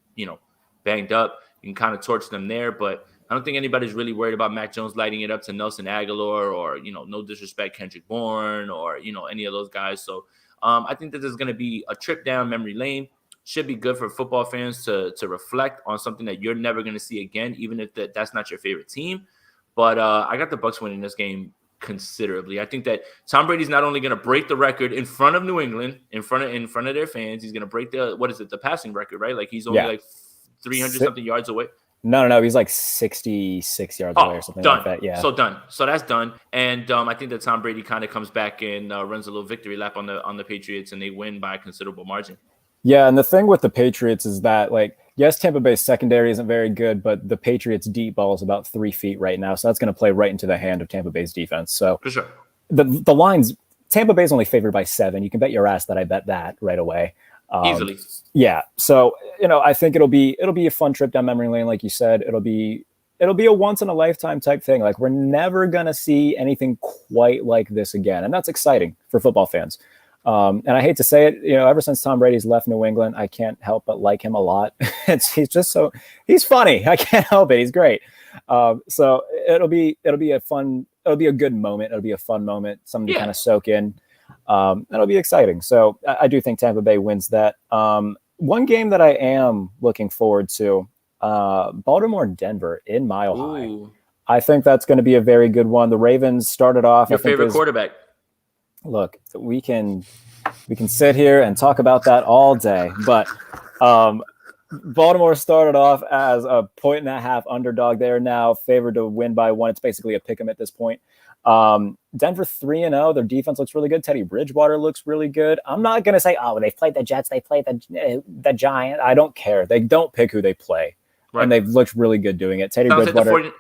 banged up. You can kind of torch them there, but I don't think anybody's really worried about Mac Jones lighting it up to Nelson Aguilar or, no disrespect, Kendrick Bourne or, any of those guys. So I think that there's going to be a trip down memory lane. Should be good for football fans to reflect on something that you're never going to see again, even if that's not your favorite team. But I got the Bucs winning this game considerably. I think that Tom Brady's not only going to break the record in front of New England, in front of their fans, he's going to break the passing record, right? Like he's only like 300 something yards away. No, he's like 66 yards away or something like that. Yeah. So done. So that's done. And I think that Tom Brady kind of comes back and runs a little victory lap on the Patriots, and they win by a considerable margin. Yeah, and the thing with the Patriots is that, yes, Tampa Bay's secondary isn't very good, but the Patriots' deep ball is about 3 feet right now, so that's going to play right into the hand of Tampa Bay's defense. So for sure, the lines, Tampa Bay's only favored by 7. You can bet your ass that I bet that right away. Easily. Yeah. So, I think it'll be a fun trip down memory lane, like you said. It'll be a once in a lifetime type thing. Like we're never going to see anything quite like this again. And that's exciting for football fans. And I hate to say it, ever since Tom Brady's left New England, I can't help but like him a lot. He's funny. I can't help it. He's great. So it'll be a good moment. It'll be a fun moment, something to kind of soak in. It'll be exciting. So I do think Tampa Bay wins that. One game that I am looking forward to, Baltimore and Denver in Mile High. I think that's going to be a very good one. The Ravens started off. Your favorite quarterback. Look, we can sit here and talk about that all day, but Baltimore started off as a 1.5 underdog. They're now favored to win by 1. It's basically a pick 'em at this point. Denver 3-0. Their defense looks really good. Teddy Bridgewater looks really good. I'm not going to say, they've played the Jets. They played the Giants. I don't care. They don't pick who they play. Right. And they've looked really good doing it. Teddy Bridgewater.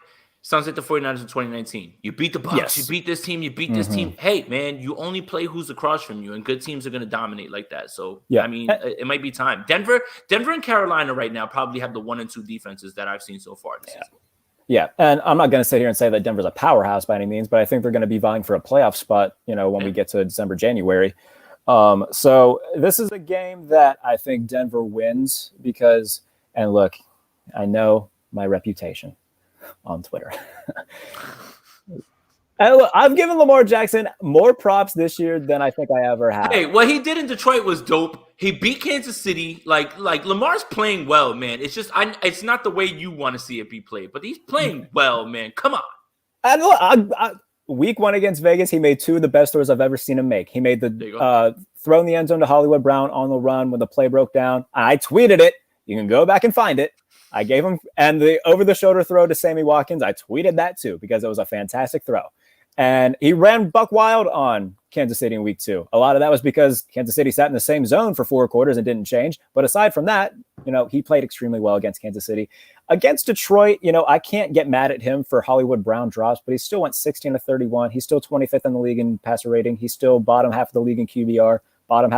Sounds like the 49ers in 2019. You beat the Bucs. Yes. You beat this team. You beat this team. Hey, man, you only play who's across from you, and good teams are going to dominate like that. So, I mean, it might be time. Denver and Carolina right now probably have the 1 and 2 defenses that I've seen so far this season. Yeah, and I'm not going to sit here and say that Denver's a powerhouse by any means, but I think they're going to be vying for a playoff spot, when we get to December, January. So this is a game that I think Denver wins because, and look, I know my reputation on Twitter. I've given Lamar Jackson more props this year than I think I ever have. Hey, what he did in Detroit was dope. He beat Kansas City. Like Lamar's playing well, man. It's just it's not the way you want to see it be played, but he's playing well, man. Come on. And look, week 1 against Vegas, he made 2 of the best throws I've ever seen him make. He made the throw in the end zone to Hollywood Brown on the run when the play broke down. I tweeted it. You can go back and find it. I gave him, and the over-the-shoulder throw to Sammy Watkins, I tweeted that too because it was a fantastic throw. And he ran buck wild on Kansas City in week 2. A lot of that was because Kansas City sat in the same zone for 4 quarters and didn't change. But aside from that, he played extremely well against Kansas City. Against Detroit, I can't get mad at him for Hollywood Brown drops, but he still went 16 to 31. He's still 25th in the league in passer rating. He's still bottom half of the league in QBR.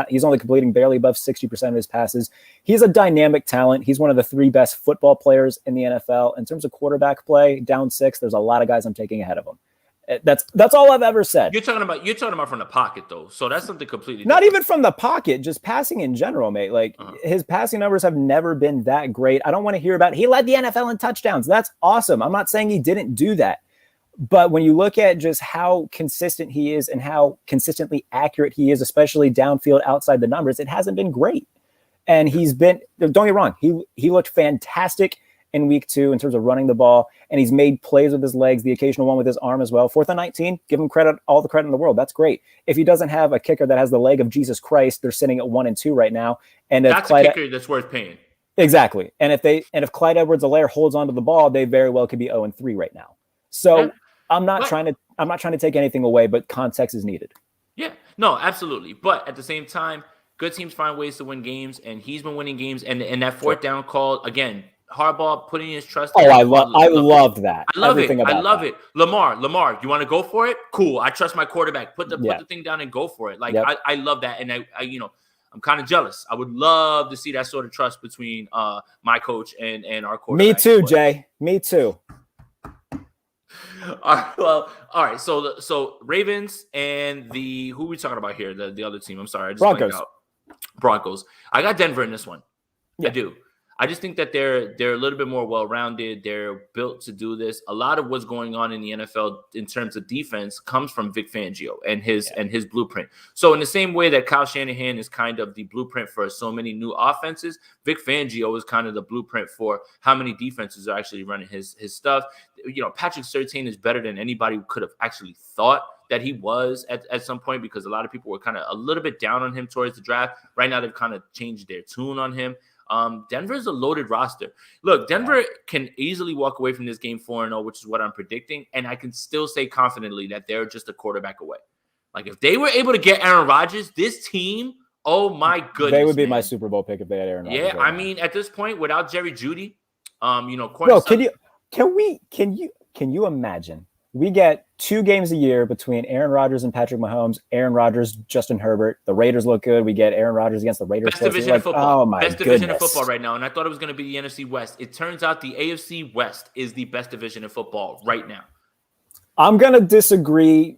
He's only completing barely above 60% of his passes. He's a dynamic talent. He's one of the 3 best football players in the NFL. In terms of quarterback play, down 6, there's a lot of guys I'm taking ahead of him. That's all I've ever said. You're talking about from the pocket though, so that's something completely different. Not even from the pocket, just passing in general, mate. Like his passing numbers have never been that great. I don't want to hear about he led the NFL in touchdowns. That's awesome. I'm not saying he didn't do that, but when you look at just how consistent he is and how consistently accurate he is, especially downfield outside the numbers, it hasn't been great. And he's been. Don't get me wrong. He looked fantastic in week 2 in terms of running the ball, and he's made plays with his legs, the occasional one with his arm as well. 4th and 19, give him all the credit in the world. That's great. If he doesn't have a kicker that has the leg of Jesus Christ, they're sitting at 1 and 2 right now. And that's a kicker that's worth paying. Exactly. And if Clyde Edwards-Helaire holds onto the ball, they very well could be 0 and 3 right now. So I'm not trying to take anything away, but context is needed. Yeah, no, absolutely. But at the same time, Good teams find ways to win games, and he's been winning games. And that fourth down call, again, Harbaugh putting his trust in. I loved that. I love Everything it. I about love that. it. Lamar, you want to go for it? Cool. I trust my quarterback. Put the thing down and go for it. Like, I love that. And I I'm kind of jealous. I would love to see that sort of trust between my coach and our quarterback. Me too, Jay. Me too. All right. So Ravens and who are we talking about here? The other team. I'm sorry. I just Broncos. out. Broncos. I got Denver in this one. Yeah. I do. I just think that they're a little bit more well-rounded. They're built to do this. A lot of what's going on in the NFL in terms of defense comes from Vic Fangio and his blueprint. So in the same way that Kyle Shanahan is kind of the blueprint for so many new offenses, Vic Fangio is kind of the blueprint for how many defenses are actually running his stuff. Patrick Surtain is better than anybody could have actually thought that he was at some point, because a lot of people were kind of a little bit down on him towards the draft. Right now, they've kind of changed their tune on him. Denver's a loaded roster. Look, Denver can easily walk away from this game 4-0, which is what I'm predicting. And I can still say confidently that they're just a quarterback away. Like, if they were able to get Aaron Rodgers, this team, oh my goodness, they would be my Super Bowl pick if they had Aaron Rodgers. Yeah, I mean, at this point, without Jerry Jeudy, Bro, can you imagine? We get 2 games a year between Aaron Rodgers and Patrick Mahomes. Aaron Rodgers, Justin Herbert. The Raiders look good. We get Aaron Rodgers against the Raiders. Best division of football. Oh my best goodness. division of football right now. And I thought it was going to be the NFC West. It turns out the AFC West is the best division of football right now. I'm going to disagree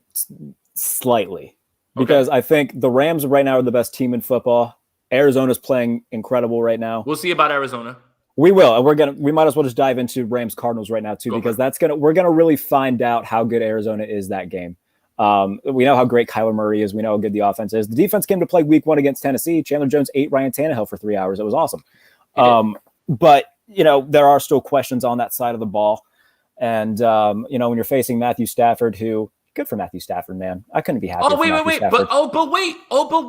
slightly because I think the Rams right now are the best team in football. Arizona's playing incredible right now. We'll see about Arizona. We will, and we might as well just dive into Rams Cardinals right now too, because we're gonna really find out how good Arizona is that game. We know how great Kyler Murray is. We know how good the offense is. The defense came to play Week 1 against Tennessee. Chandler Jones ate Ryan Tannehill for 3 hours. It was awesome. But there are still questions on that side of the ball, and when you're facing Matthew Stafford, who good for Matthew Stafford, man. I couldn't be happy. But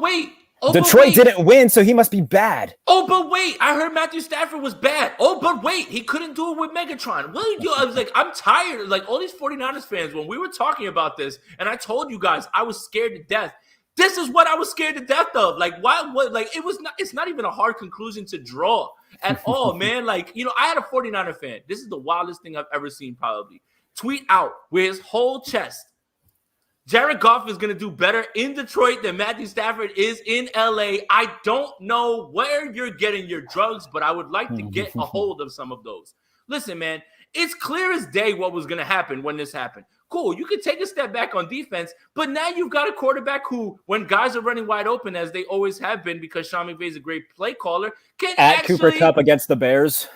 wait. Detroit didn't win, so he must be bad. Oh, but wait. I heard Matthew Stafford was bad. Oh, but wait. He couldn't do it with Megatron. I was like, I'm tired. Like, all these 49ers fans, when we were talking about this, and I told you guys I was scared to death. This is what I was scared to death of. Like, why? What? Like, it's not even a hard conclusion to draw at all, man. Like, I had a 49er fan. This is the wildest thing I've ever seen, probably. Tweet out with his whole chest, Jared Goff is going to do better in Detroit than Matthew Stafford is in LA. I don't know where you're getting your drugs, but I would like to get a hold of some of those. Listen, man, it's clear as day what was going to happen when this happened. Cool, you could take a step back on defense, but now you've got a quarterback who, when guys are running wide open, as they always have been, because Sean McVay is a great play caller, can Cooper Kupp against the Bears.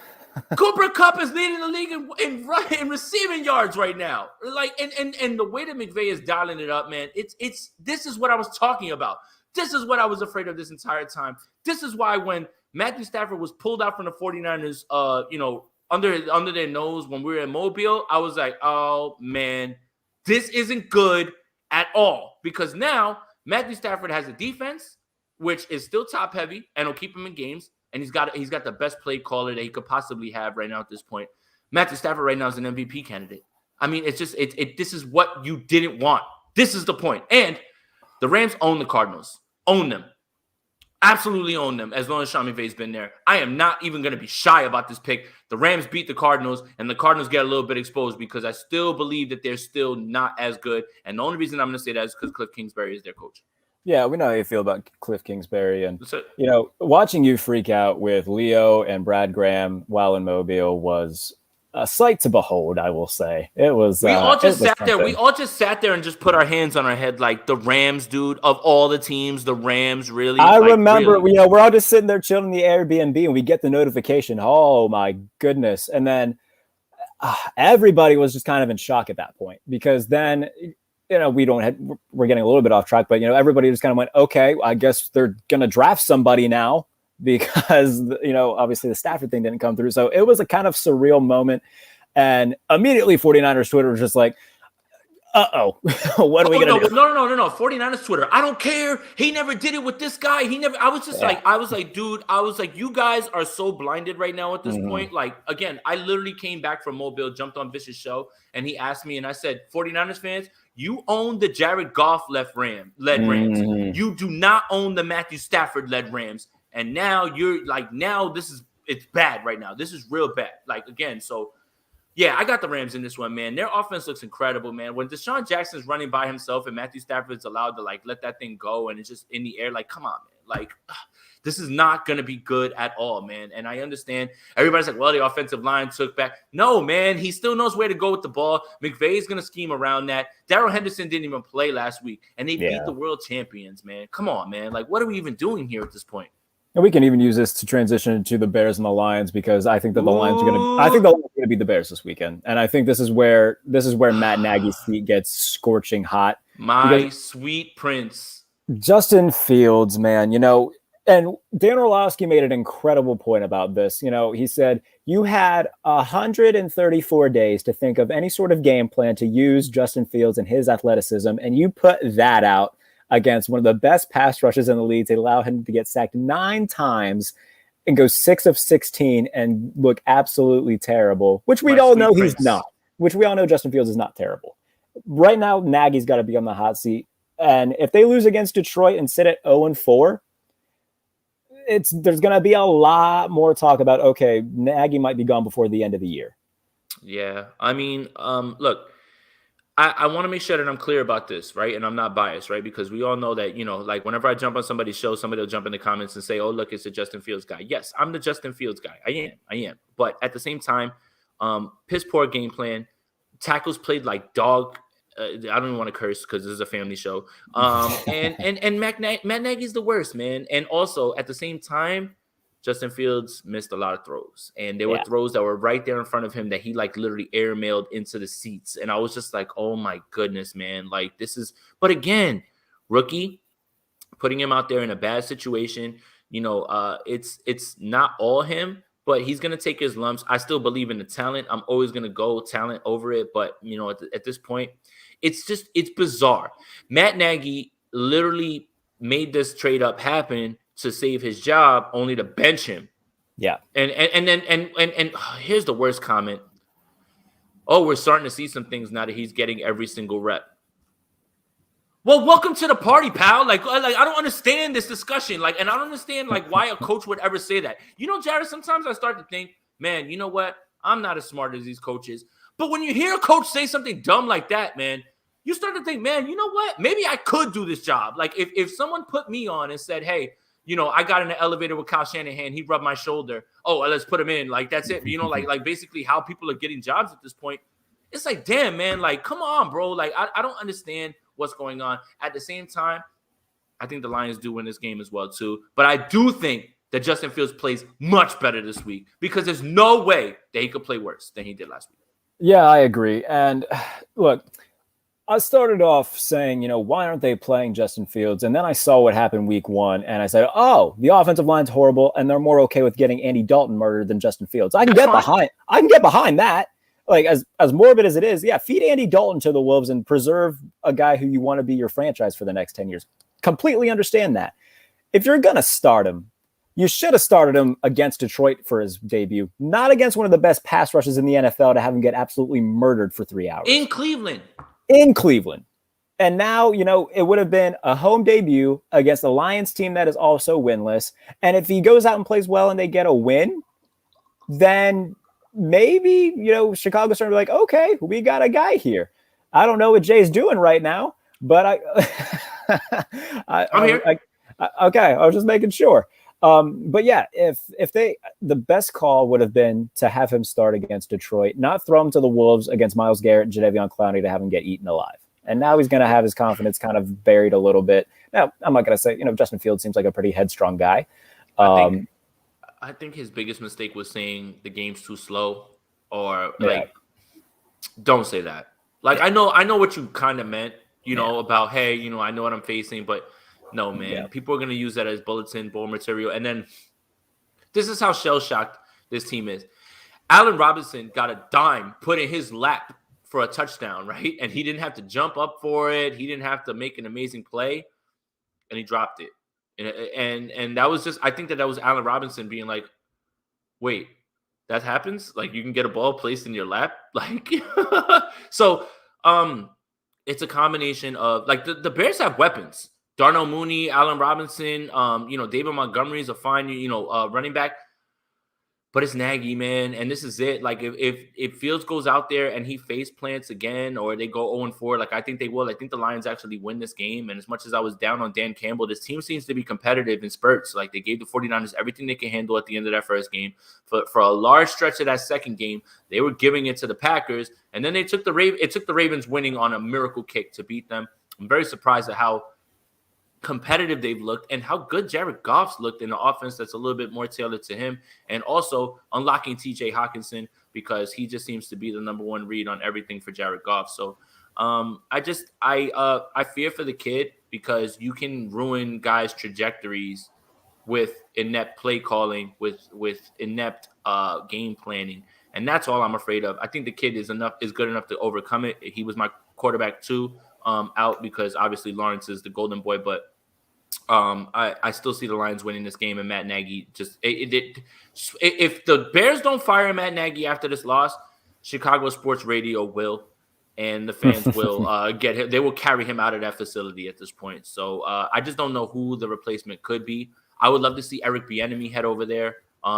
Cooper Kupp is leading the league in receiving yards right now. Like, and the way that McVay is dialing it up, man, this is what I was talking about. This is what I was afraid of this entire time. This is why when Matthew Stafford was pulled out from the 49ers, under their nose when we were in Mobile, I was like, oh man, this isn't good at all. Because now Matthew Stafford has a defense which is still top heavy and will keep him in games. And he's got the best play caller that he could possibly have right now at this point. Matthew Stafford right now is an MVP candidate. I mean, it's just this is what you didn't want. This is the point. And the Rams own the Cardinals. Own them. Absolutely own them as long as Sean McVay's been there. I am not even going to be shy about this pick. The Rams beat the Cardinals, and the Cardinals get a little bit exposed because I still believe that they're still not as good. And the only reason I'm going to say that is because Cliff Kingsbury is their coach. Yeah, we know how you feel about Cliff Kingsbury. And, watching you freak out with Leo and Brad Graham while in Mobile was a sight to behold, I will say. It was. We all just sat there. We all just sat there and just put our hands on our head like the Rams, dude, of all the teams, the Rams really. I remember, really. We're all just sitting there chilling in the Airbnb and we get the notification. Oh, my goodness. And then everybody was just kind of in shock at that point because then – we're getting a little bit off track, but everybody just kind of went, okay, I guess they're going to draft somebody now because, obviously the Stafford thing didn't come through. So it was a kind of surreal moment. And immediately 49ers Twitter was just like, what are we going to do? No. 49ers Twitter. I don't care. He never did it with this guy. I was like, dude, you guys are so blinded right now at this point. Like, again, I literally came back from Mobile, jumped on Vicious show, and he asked me, and I said, 49ers fans, You own the Jared Goff led Rams. You do not own the Matthew Stafford led Rams. And now you're like, it's bad right now. This is real bad. Like, again, so yeah, I got the Rams in this one, man. Their offense looks incredible, man. When Deshaun Jackson's running by himself and Matthew Stafford's allowed to like let that thing go and it's just in the air, like, come on, man. Like, this is not going to be good at all, man. And I understand everybody's like, well, the offensive line took back. No, man, he still knows where to go with the ball. McVay's going to scheme around that. Darrell Henderson didn't even play last week, and they beat the world champions, man. Come on, man. Like, what are we even doing here at this point? And we can even use this to transition to the Bears and the Lions, because I think that the Lions are going to. I think the Lions are going to beat the Bears this weekend, and I think this is where Matt Nagy's seat gets scorching hot. My sweet prince, Justin Fields, man. And Dan Orlovsky made an incredible point about this. He said you had 134 days to think of any sort of game plan to use Justin Fields and his athleticism, and you put that out against one of the best pass rushes in the league. They allow him to get sacked 9 times and go 6 of 16 and look absolutely terrible, which we all know he's not, which we all know Justin Fields is not terrible. Right now, Nagy's got to be on the hot seat. And if they lose against Detroit and sit at 0-4, there's going to be a lot more talk about, okay, Nagy might be gone before the end of the year. Yeah. I mean, look, I want to make sure that I'm clear about this, right? And I'm not biased, right? Because we all know that, like whenever I jump on somebody's show, somebody will jump in the comments and say, oh, look, it's a Justin Fields guy. Yes, I'm the Justin Fields guy. I am. But at the same time, piss poor game plan, tackles played like dog. I don't even want to curse because this is a family show. And Matt Nagy's the worst, man. And also at the same time, Justin Fields missed a lot of throws, and there were throws that were right there in front of him that he like literally airmailed into the seats. And I was just like, oh my goodness, man. Like but again, rookie, putting him out there in a bad situation, it's not all him, but he's going to take his lumps. I still believe in the talent. I'm always going to go talent over it. But at this point, it's bizarre. Matt Nagy literally made this trade up happen to save his job, only to bench him. Yeah. And here's the worst comment. Oh, we're starting to see some things now that he's getting every single rep. Well, welcome to the party, pal. Like I don't understand this discussion. And I don't understand why a coach would ever say that. Jared, sometimes I start to think, man, you know what? I'm not as smart as these coaches. But when you hear a coach say something dumb like that, man, you start to think, man, you know what? Maybe I could do this job. Like if someone put me on and said, hey, I got in the elevator with Kyle Shanahan. He rubbed my shoulder. Oh, let's put him in. Like, that's it. Like basically how people are getting jobs at this point. It's like, damn, man. Like, come on, bro. Like, I don't understand what's going on. At the same time, I think the Lions do win this game as well, too. But I do think that Justin Fields plays much better this week because there's no way that he could play worse than he did last week. Yeah, I agree. And look, I started off saying, why aren't they playing Justin Fields? And then I saw what happened week 1, and I said, oh, the offensive line's horrible, and they're more okay with getting Andy Dalton murdered than Justin Fields. I can get behind that. Like, as morbid as it is, yeah, feed Andy Dalton to the Wolves and preserve a guy who you want to be your franchise for the next 10 years. Completely understand that. If you're going to start him, you should have started him against Detroit for his debut, not against one of the best pass rushes in the NFL to have him get absolutely murdered for 3 hours. In Cleveland. And now, it would have been a home debut against a Lions team that is also winless. And if he goes out and plays well and they get a win, then maybe, Chicago's starting to be like, okay, we got a guy here. I don't know what Jay's doing right now, but I'm here. Okay, I was just making sure. But yeah, if the best call would have been to have him start against Detroit, not throw him to the Wolves against Myles Garrett and Jadeveon Clowney to have him get eaten alive. And now he's going to have his confidence kind of buried a little bit. Now, I'm not going to say, Justin Fields seems like a pretty headstrong guy. I think his biggest mistake was saying the game's too slow, or don't say that. Like, I know what you kind of meant, about, hey, I know what I'm facing, but no, man, people are going to use that as bulletin board material. And then this is how shell-shocked this team is. Allen Robinson got a dime put in his lap for a touchdown, right? And he didn't have to jump up for it. He didn't have to make an amazing play, and he dropped it. And that was just, I think that was Allen Robinson being like, wait, that happens? Like, you can get a ball placed in your lap? Like, so it's a combination of like the Bears have weapons. Darnell Mooney, Allen Robinson, David Montgomery is a fine, running back. But it's Nagy, man, and this is it. Like if Fields goes out there and he face plants again, or they go 0-4, like I think they will. I think the Lions actually win this game. And as much as I was down on Dan Campbell, this team seems to be competitive in spurts. Like they gave the 49ers everything they can handle at the end of that first game. For a large stretch of that second game, they were giving it to the Packers, and then it took the Ravens winning on a miracle kick to beat them. I'm very surprised at how competitive they've looked and how good Jared Goff's looked in the offense that's a little bit more tailored to him, and also unlocking TJ Hawkinson because he just seems to be the number one read on everything for Jared Goff. So I fear for the kid because you can ruin guys' trajectories with inept play calling, with inept game planning, and that's all I'm afraid of. I think the kid is good enough to overcome it. He was my quarterback too. Out because obviously Lawrence is the golden boy, but I still see the Lions winning this game, and Matt Nagy if the Bears don't fire Matt Nagy after this loss, Chicago sports radio will, and the fans will get him. They will carry him out of that facility at this point. So I just don't know who the replacement could be. I would love to see Eric Bieniemy head over there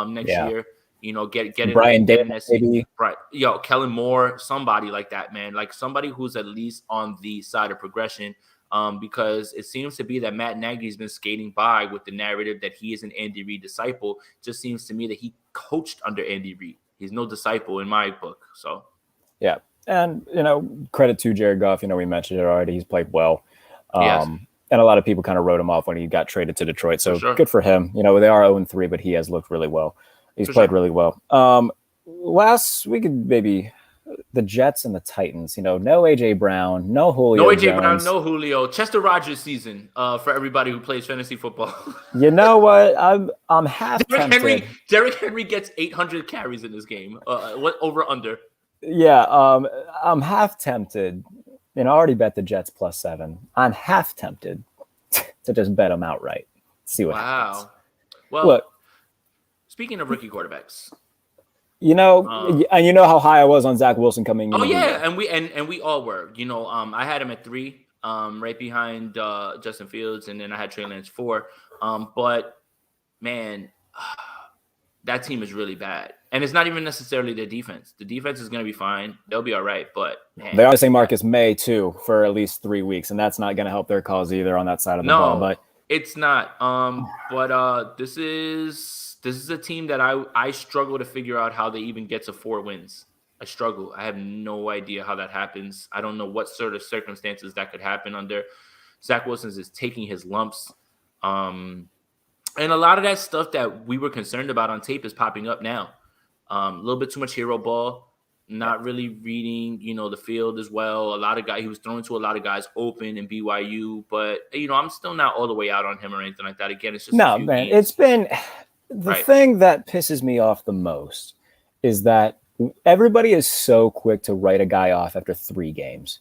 next year. Get Brian Davis, maybe. Right. Kellen Moore, somebody like that, man. Like somebody who's at least on the side of progression. Because it seems to be that Matt Nagy's been skating by with the narrative that he is an Andy Reid disciple. Just seems to me that he coached under Andy Reid. He's no disciple in my book. So, yeah. And, credit to Jared Goff. We mentioned it already. He's played well. Yes. And a lot of people kind of wrote him off when he got traded to Detroit. So sure. Good for him. They are 0-3, but he has looked really well. He's played really well. Last week, maybe the Jets and the Titans. No AJ Brown, no Julio. No AJ Jones. Brown, no Julio. Chester Rogers season for everybody who plays fantasy football. You know what? I'm half tempted. Derrick Henry gets 800 carries in this game. What over under? Yeah, I'm half tempted. I already bet the Jets +7. I'm half tempted to just bet them outright. See what happens. Well, look. Speaking of rookie quarterbacks, and you know how high I was on Zach Wilson coming in. Oh yeah, and we all were. I had him at 3, right behind Justin Fields, and then I had Trey Lance 4. But man, that team is really bad, and it's not even necessarily their defense. The defense is going to be fine; they'll be all right. But man, they are saying Marcus May too for at least 3 weeks, and that's not going to help their cause either on that side of the ball. But it's not. But this is a team that I struggle to figure out how they even get to 4 wins. I struggle. I have no idea how that happens. I don't know what sort of circumstances that could happen under. Zach Wilson is taking his lumps. And a lot of that stuff that we were concerned about on tape is popping up now. A little bit too much hero ball, not really reading, the field as well. He was throwing to a lot of guys open in BYU, but I'm still not all the way out on him or anything like that. Again, it's just man. Games. It's been the thing that pisses me off the most is that everybody is so quick to write a guy off after 3 games.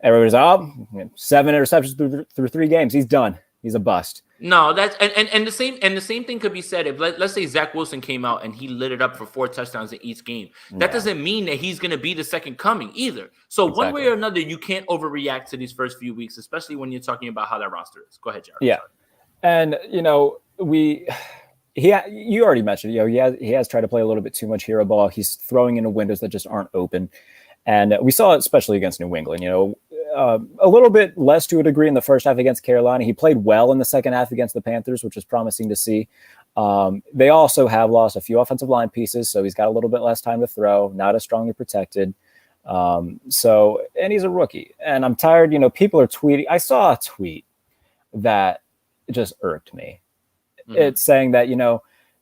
Everybody's 7 interceptions through 3 games. He's done. He's a bust. No, that's and the same thing could be said if let's say Zach Wilson came out and he lit it up for 4 touchdowns in each game. That doesn't mean that he's going to be the second coming either. So one way or another, you can't overreact to these first few weeks, especially when you're talking about how that roster is. Go ahead, Jared. Yeah, and you already mentioned, he has tried to play a little bit too much hero ball. He's throwing into windows that just aren't open. And we saw it especially against New England, a little bit less to a degree in the first half against Carolina. He played well in the second half against the Panthers, which is promising to see. They also have lost a few offensive line pieces, so he's got a little bit less time to throw, not as strongly protected. And he's a rookie. And I'm tired, people are tweeting. I saw a tweet that just irked me. It's saying that,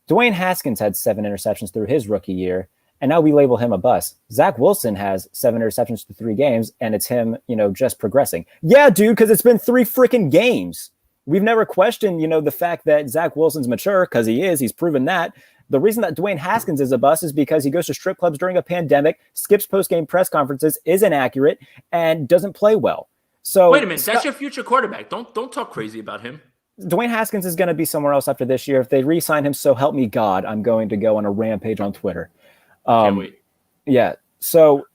Dwayne Haskins had 7 interceptions through his rookie year, and now we label him a bust. Zach Wilson has 7 interceptions through 3 games, and it's him, just progressing. Yeah, dude, because it's been 3 freaking games. We've never questioned, the fact that Zach Wilson's mature, because he is. He's proven that. The reason that Dwayne Haskins is a bust is because he goes to strip clubs during a pandemic, skips post-game press conferences, is inaccurate, and doesn't play well. So wait a minute, that's your future quarterback. Don't talk crazy about him. Dwayne Haskins is going to be somewhere else after this year. If they re-sign him, so help me God, I'm going to go on a rampage on Twitter. Can't wait. Yeah. So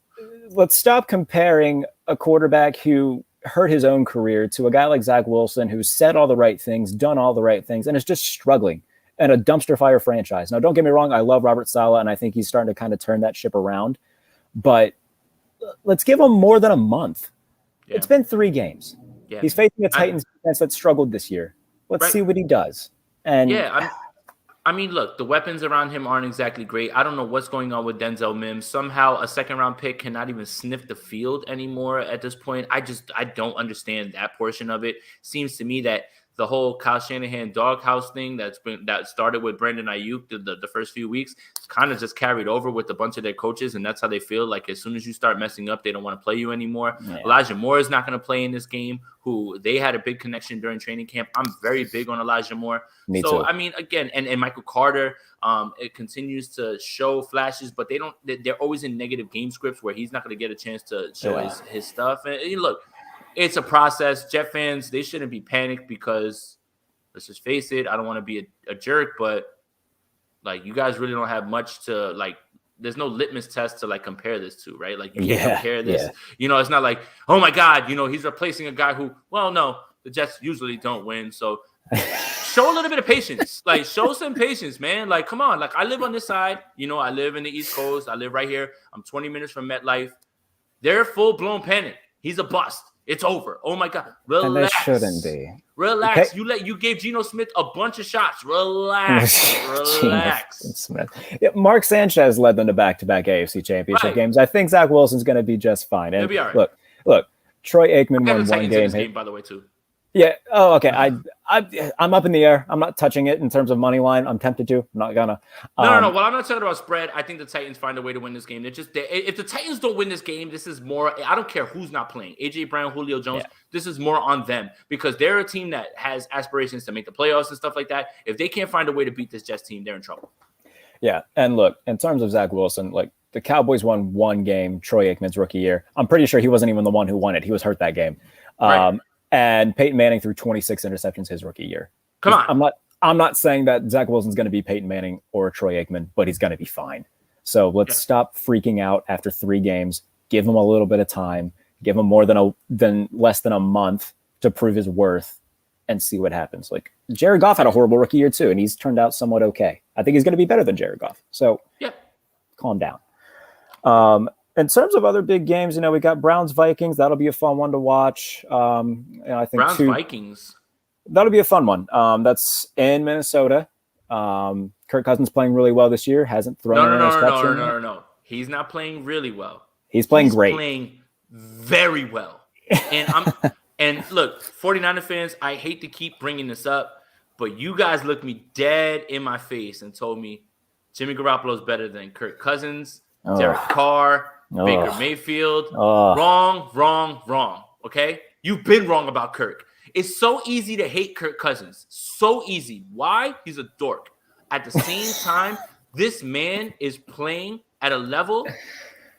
let's stop comparing a quarterback who hurt his own career to a guy like Zach Wilson, who's said all the right things, done all the right things, and is just struggling in a dumpster fire franchise. Now, don't get me wrong. I love Robert Saleh, and I think he's starting to kind of turn that ship around. But let's give him more than a month. Yeah. It's been 3 games. Yeah. He's facing a Titans defense that struggled this year. Let's see what he does. And I mean, look, the weapons around him aren't exactly great. I don't know what's going on with Denzel Mims. Somehow a second-round pick cannot even sniff the field anymore at this point. I don't understand that portion of it. Seems to me that the whole Kyle Shanahan doghouse thing that started with Brandon Ayuk the first few weeks kind of just carried over with a bunch of their coaches, and that's how they feel. Like as soon as you start messing up, they don't want to play you anymore. Yeah. Elijah Moore is not going to play in this game, who they had a big connection during training camp. I'm very big on Elijah Moore. Me too. I mean, again, and Michael Carter, it continues to show flashes, but they're always in negative game scripts where he's not going to get a chance to show his stuff. And look, it's a process. Jet fans, they shouldn't be panicked because, let's just face it, I don't want to be a jerk, but like you guys really don't have much to like. There's no litmus test to like compare this to, right? Like you can't compare this. Yeah. You know, it's not like, oh my God, you know, he's replacing a guy who, well, no, the Jets usually don't win. So show a little bit of patience. Like show some patience, man. Like, come on. Like I live on this side. You know, I live in the East Coast. I live right here. I'm 20 minutes from MetLife. They're full-blown panic. He's a bust. It's over. Oh my God. Relax. And they shouldn't be. Relax. Okay. You gave Geno Smith a bunch of shots. Relax. Relax. Smith. Yeah, Mark Sanchez led them to back-to-back AFC Championship games. I think Zach Wilson's going to be just fine. And he'll be all right. Look. Troy Aikman won one game. By the way, too. Yeah. Oh, okay. I'm up in the air. I'm not touching it in terms of money line. I'm tempted to. I'm not gonna. No. Well, I'm not talking about spread. I think the Titans find a way to win this game. If the Titans don't win this game, this is more. I don't care who's not playing. AJ Brown, Julio Jones. Yeah. This is more on them because they're a team that has aspirations to make the playoffs and stuff like that. If they can't find a way to beat this Jets team, they're in trouble. Yeah, and look, in terms of Zach Wilson, like the Cowboys won one game, Troy Aikman's rookie year. I'm pretty sure he wasn't even the one who won it. He was hurt that game. Right. And Peyton Manning threw 26 interceptions his rookie year. Come on. I'm not saying that Zach Wilson's going to be Peyton Manning or Troy Aikman, but he's going to be fine. So let's stop freaking out after 3 games. Give him a little bit of time. Give him more than less than a month to prove his worth and see what happens. Like Jared Goff had a horrible rookie year too, and he's turned out somewhat okay. I think he's going to be better than Jared Goff. So calm down. In terms of other big games, we got Browns-Vikings. That'll be a fun one to watch. I think Browns-Vikings. That'll be a fun one. That's in Minnesota. Kirk Cousins playing really well this year. Hasn't thrown an interception. No. He's not playing really well. He's playing great. He's playing very well. And look, 49er fans, I hate to keep bringing this up, but you guys looked me dead in my face and told me Jimmy Garoppolo is better than Kirk Cousins, Derek Carr, Baker Mayfield. Wrong. Okay? You've been wrong about Kirk. It's so easy to hate Kirk Cousins. So easy. Why? He's a dork. At the same time, this man is playing at a level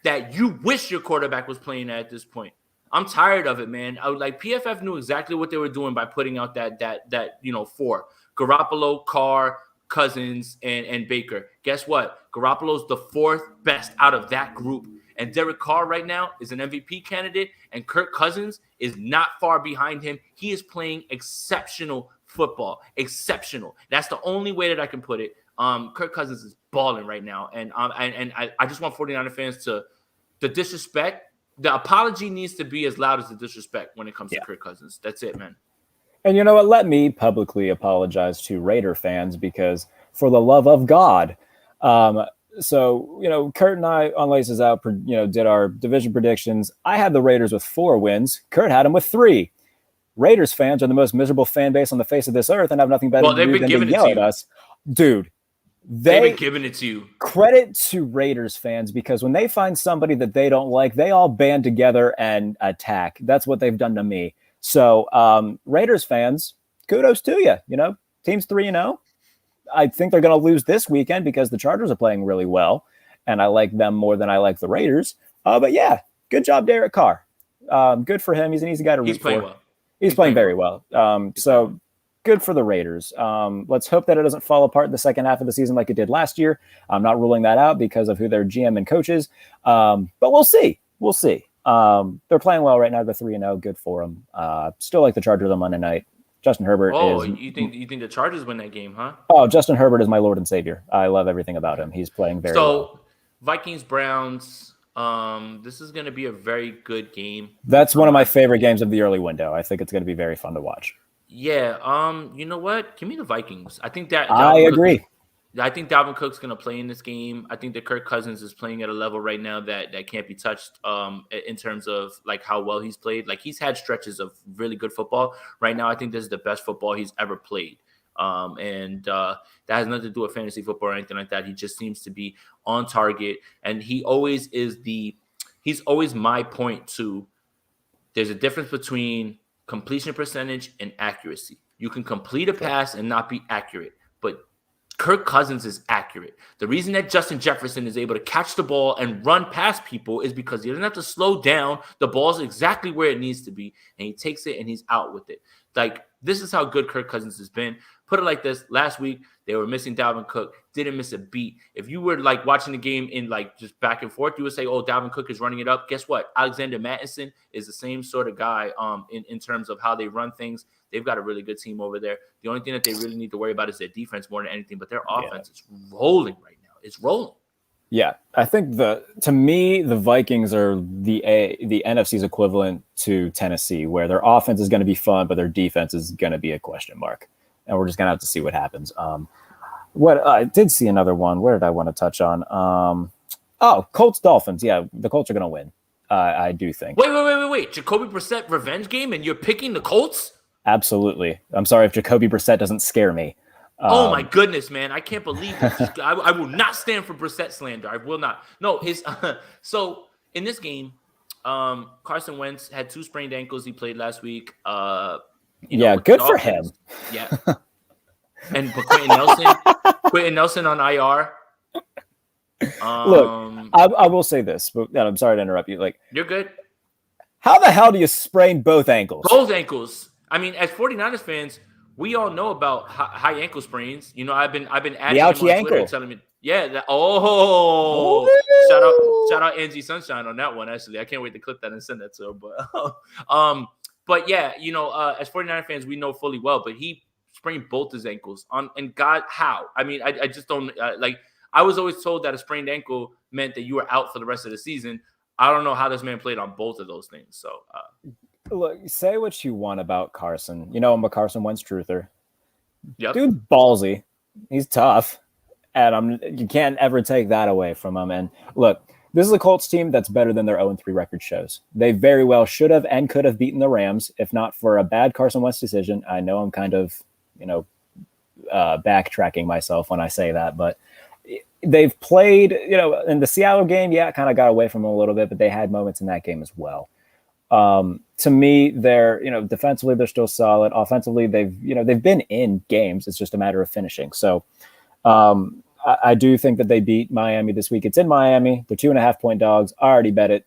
that you wish your quarterback was playing at this point. I'm tired of it, man. PFF knew exactly what they were doing by putting out that 4. Garoppolo, Carr, Cousins, and Baker. Guess what? Garoppolo's the 4th best out of that group. And Derek Carr right now is an MVP candidate, and Kirk Cousins is not far behind him. He is playing exceptional football. Exceptional. That's the only way that I can put it. Kirk Cousins is balling right now. And I just want 49er fans to the disrespect. The apology needs to be as loud as the disrespect when it comes to Kirk Cousins. That's it, man. And you know what? Let me publicly apologize to Raider fans because for the love of God, so, Kurt and I on Laces Out, did our division predictions. I had the Raiders with 4 wins. Kurt had them with 3. Raiders fans are the most miserable fan base on the face of this earth and have nothing better to do than to yell at us. Dude, they've been giving it to you. Credit to Raiders fans because when they find somebody that they don't like, they all band together and attack. That's what they've done to me. So, Raiders fans, kudos to you. Team's 3-0. I think they're going to lose this weekend because the Chargers are playing really well, and I like them more than I like the Raiders. But yeah, good job, Derek Carr. Good for him. He's an easy guy to root for. Well. He's playing very well. So good for the Raiders. Let's hope that it doesn't fall apart in the second half of the season like it did last year. I'm not ruling that out because of who their GM and coach is. But we'll see. We'll see. They're playing well right now. They're 3-0. Good for them. Still like the Chargers on Monday night. Justin Herbert Oh, is. you think the Chargers win that game, huh? Oh, Justin Herbert is my Lord and Savior. I love everything about him. He's playing very well. So Vikings Browns. This is going to be a very good game. That's one of my favorite games of the early window. I think it's going to be very fun to watch. Yeah. You know what? Give me the Vikings. I think that I agree. I think Dalvin Cook's going to play in this game. I think that Kirk Cousins is playing at a level right now that can't be touched. In terms of like how well he's played, like he's had stretches of really good football. Right now, I think this is the best football he's ever played. And that has nothing to do with fantasy football or anything like that. He just seems to be on target, and he's always my point to. There's a difference between completion percentage and accuracy. You can complete a pass and not be accurate, but Kirk Cousins is accurate. The reason that Justin Jefferson is able to catch the ball and run past people is because he doesn't have to slow down. The ball's exactly where it needs to be, and he takes it and he's out with it. Like, this is how good Kirk Cousins has been. Put it like this. Last week, they were missing Dalvin Cook. Didn't miss a beat. If you were, like, watching the game in, like, just back and forth, you would say, oh, Dalvin Cook is running it up. Guess what? Alexander Mattison is the same sort of guy in terms of how they run things. They've got a really good team over there. The only thing that they really need to worry about is their defense more than anything. But their offense is rolling right now. It's rolling. Yeah, I think to me, the Vikings are the NFC's equivalent to Tennessee, where their offense is going to be fun, but their defense is going to be a question mark. And we're just going to have to see what happens. What I did see another one. Where did I want to touch on? Colts Dolphins. Yeah, the Colts are going to win. I do think. Wait. Jacoby Brissett revenge game, and you're picking the Colts? Absolutely. I'm sorry if Jacoby Brissett doesn't scare me. Oh my goodness, man! I can't believe it. I will not stand for Brissett slander. I will not. No, so in this game, Carson Wentz had 2 sprained ankles. He played last week. Good for him. Yeah. And Quentin Nelson on IR. Look, I will say this, but I'm sorry to interrupt you. Like, you're good. How the hell do you sprain both ankles? Both ankles. I mean, as 49ers fans, we all know about high ankle sprains. You know, I've been adding him on Twitter telling me, shout out Angie Sunshine on that one. Actually, I can't wait to clip that and send that to her. But yeah, you know, as 49er fans, we know fully well. But he sprained both his ankles and God, how? I mean, I just don't like. I was always told that a sprained ankle meant that you were out for the rest of the season. I don't know how this man played on both of those things. So. Look, say what you want about Carson. You know, I'm a Carson Wentz truther. Yep. Dude's ballsy. He's tough. And you can't ever take that away from him. And look, this is a Colts team that's better than their 0-3 record shows. They very well should have and could have beaten the Rams, if not for a bad Carson Wentz decision. I know I'm kind of, backtracking myself when I say that, but they've played, in the Seattle game, kind of got away from them a little bit, but they had moments in that game as well. To me, they're, defensively, they're still solid. Offensively, they've been in games. It's just a matter of finishing. So I do think that they beat Miami this week. It's in Miami. They're 2.5-point dogs. I already bet it.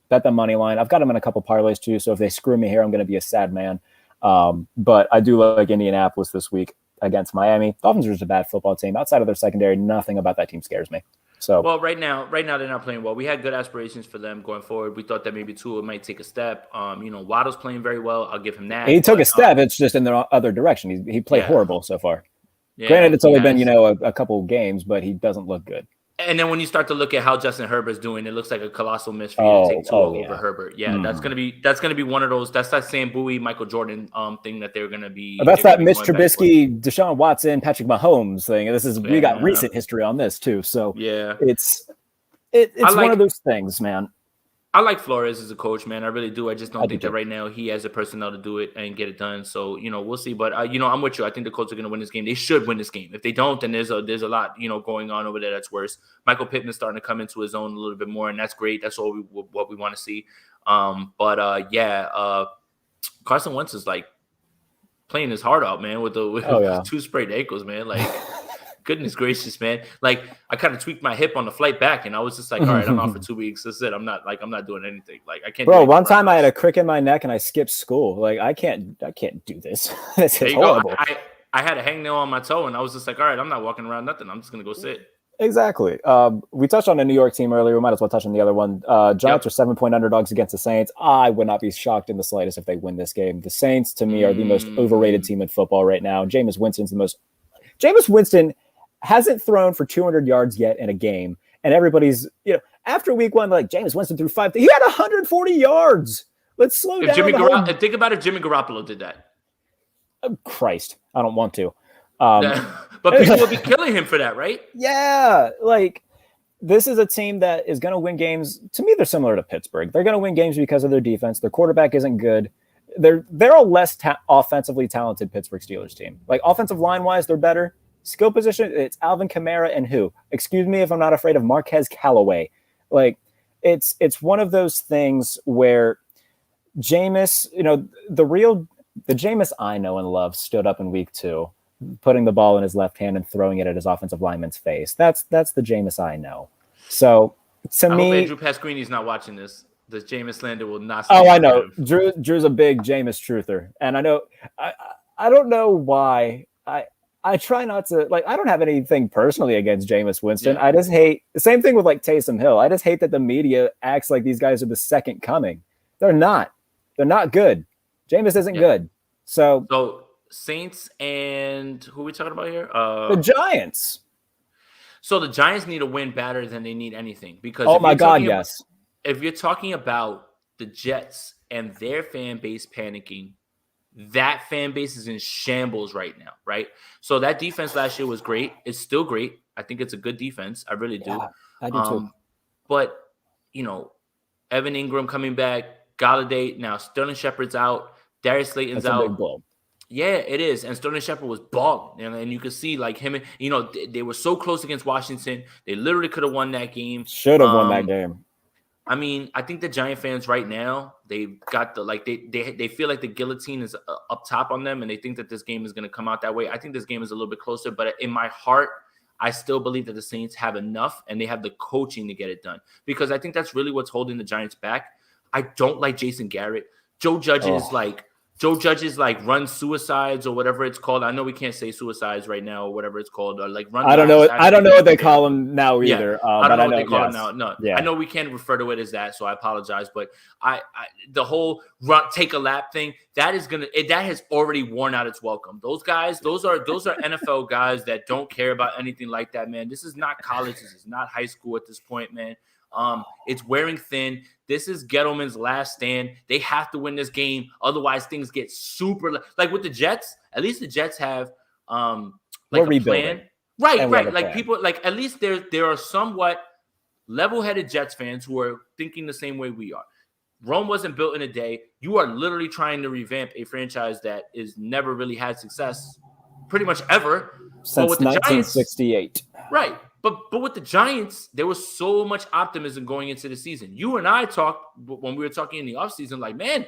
Bet the money line. I've got them in a couple parlays too. So if they screw me here, I'm going to be a sad man. But I do like Indianapolis this week against Miami. Dolphins are just a bad football team. Outside of their secondary, nothing about that team scares me. So, well, right now they're not playing well. We had good aspirations for them going forward. We thought that maybe Tua might take a step. Waddle's playing very well. I'll give him that. He took a step. It's just in the other direction. He played horrible so far. Yeah, granted, it's only been a couple of games, but he doesn't look good. And then when you start to look at how Justin Herbert's doing, it looks like a colossal miss for you to take Tua over Herbert. Yeah, that's gonna be one of those. That's that Sam Bowie, Michael Jordan thing that they're gonna be. That's that Mitch Trubisky, Deshaun Watson, Patrick Mahomes thing. We got recent history on this too. So yeah, it's one of those things, man. I like Flores as a coach, man. I really do. I just don't think that right now he has the personnel to do it and get it done. So, we'll see. But, I'm with you. I think the Colts are going to win this game. They should win this game. If they don't, then there's a lot, going on over there that's worse. Michael Pittman's starting to come into his own a little bit more, and that's great. That's what we want to see. Carson Wentz is, like, playing his heart out, man, with 2 sprained ankles, man. Like, goodness gracious, man. Like, I kind of tweaked my hip on the flight back, and I was just like, all right, I'm out for 2 weeks. That's it. I'm not doing anything. Like, I can't. Bro, one time I had a crick in my neck and I skipped school. Like, I can't do this. This is horrible. I had a hangnail on my toe, and I was just like, all right, I'm not walking around nothing. I'm just gonna go sit. Exactly. We touched on the New York team earlier. We might as well touch on the other one. Giants are 7-point underdogs against the Saints. I would not be shocked in the slightest if they win this game. The Saints, to me, are the most overrated team in football right now. Jameis Winston hasn't thrown for 200 yards yet in a game, and everybody's, after week one, like, Jameis Winston threw 5. He had 140 yards. Let's slow down. Think about if Jimmy Garoppolo did that. Oh, Christ, I don't want to. But people will be killing him for that, right? Yeah, like, this is a team that is going to win games. To me, they're similar to Pittsburgh. They're going to win games because of their defense. Their quarterback isn't good. They're a less offensively talented Pittsburgh Steelers team. Like, offensive line-wise, they're better. Skill position, it's Alvin Kamara and who? Excuse me if I'm not afraid of Marquez Callaway. Like, it's one of those things where Jameis, the Jameis I know and love stood up in week 2, putting the ball in his left hand and throwing it at his offensive lineman's face. That's the Jameis I know. So to me, hope Andrew Pasquini's not watching this. The Jameis slander will not. Oh, I know. Drew's a big Jameis truther, and I know. I don't know why. I try not to, like, I don't have anything personally against Jameis Winston. Yeah. I just hate the same thing with, like, Taysom Hill. I just hate that the media acts like these guys are the second coming. They're not. They're not good. Jameis isn't good. So Saints and who are we talking about here? The Giants. So the Giants need a win better than they need anything, because yes. If you're talking about the Jets and their fan base panicking, that fan base is in shambles right now, right? So that defense last year was great. It's still great. I think it's a good defense. I really do. Yeah, I do too. But, Evan Ingram coming back, Galladay, now Sterling Shepard's out, Darius Slayton's out. That's a big blow. Yeah, it is. And Sterling Shepard was balling. And you could see, like, him, they were so close against Washington. They literally could have won that game. Should have won that game. I mean, I think the Giant fans right now, they've got they feel like the guillotine is up top on them, and they think that this game is going to come out that way. I think this game is a little bit closer, but in my heart, I still believe that the Saints have enough and they have the coaching to get it done, because I think that's really what's holding the Giants back. I don't like Jason Garrett. Joe Judge is like run suicides or whatever it's called. I know we can't say suicides right now or whatever it's called. Or like run. I don't know what they call them now either. Yeah. I don't know what they call them now. No, yeah. I know we can't refer to it as that, so I apologize. But I the whole run, take a lap thing, that has already worn out its welcome. Those guys, those are NFL guys that don't care about anything like that, man. This is not college. This is not high school at this point, man. It's wearing thin. This is Gettleman's last stand. They have to win this game. Otherwise, things get super like with the Jets. At least the Jets have like a plan. Right. Like people, like, at least there are somewhat level-headed Jets fans who are thinking the same way we are. Rome wasn't built in a day. You are literally trying to revamp a franchise that is never really had success pretty much ever. Since 1968. Right. But with the Giants, there was so much optimism going into the season. You and I talked when we were talking in the offseason, like, man,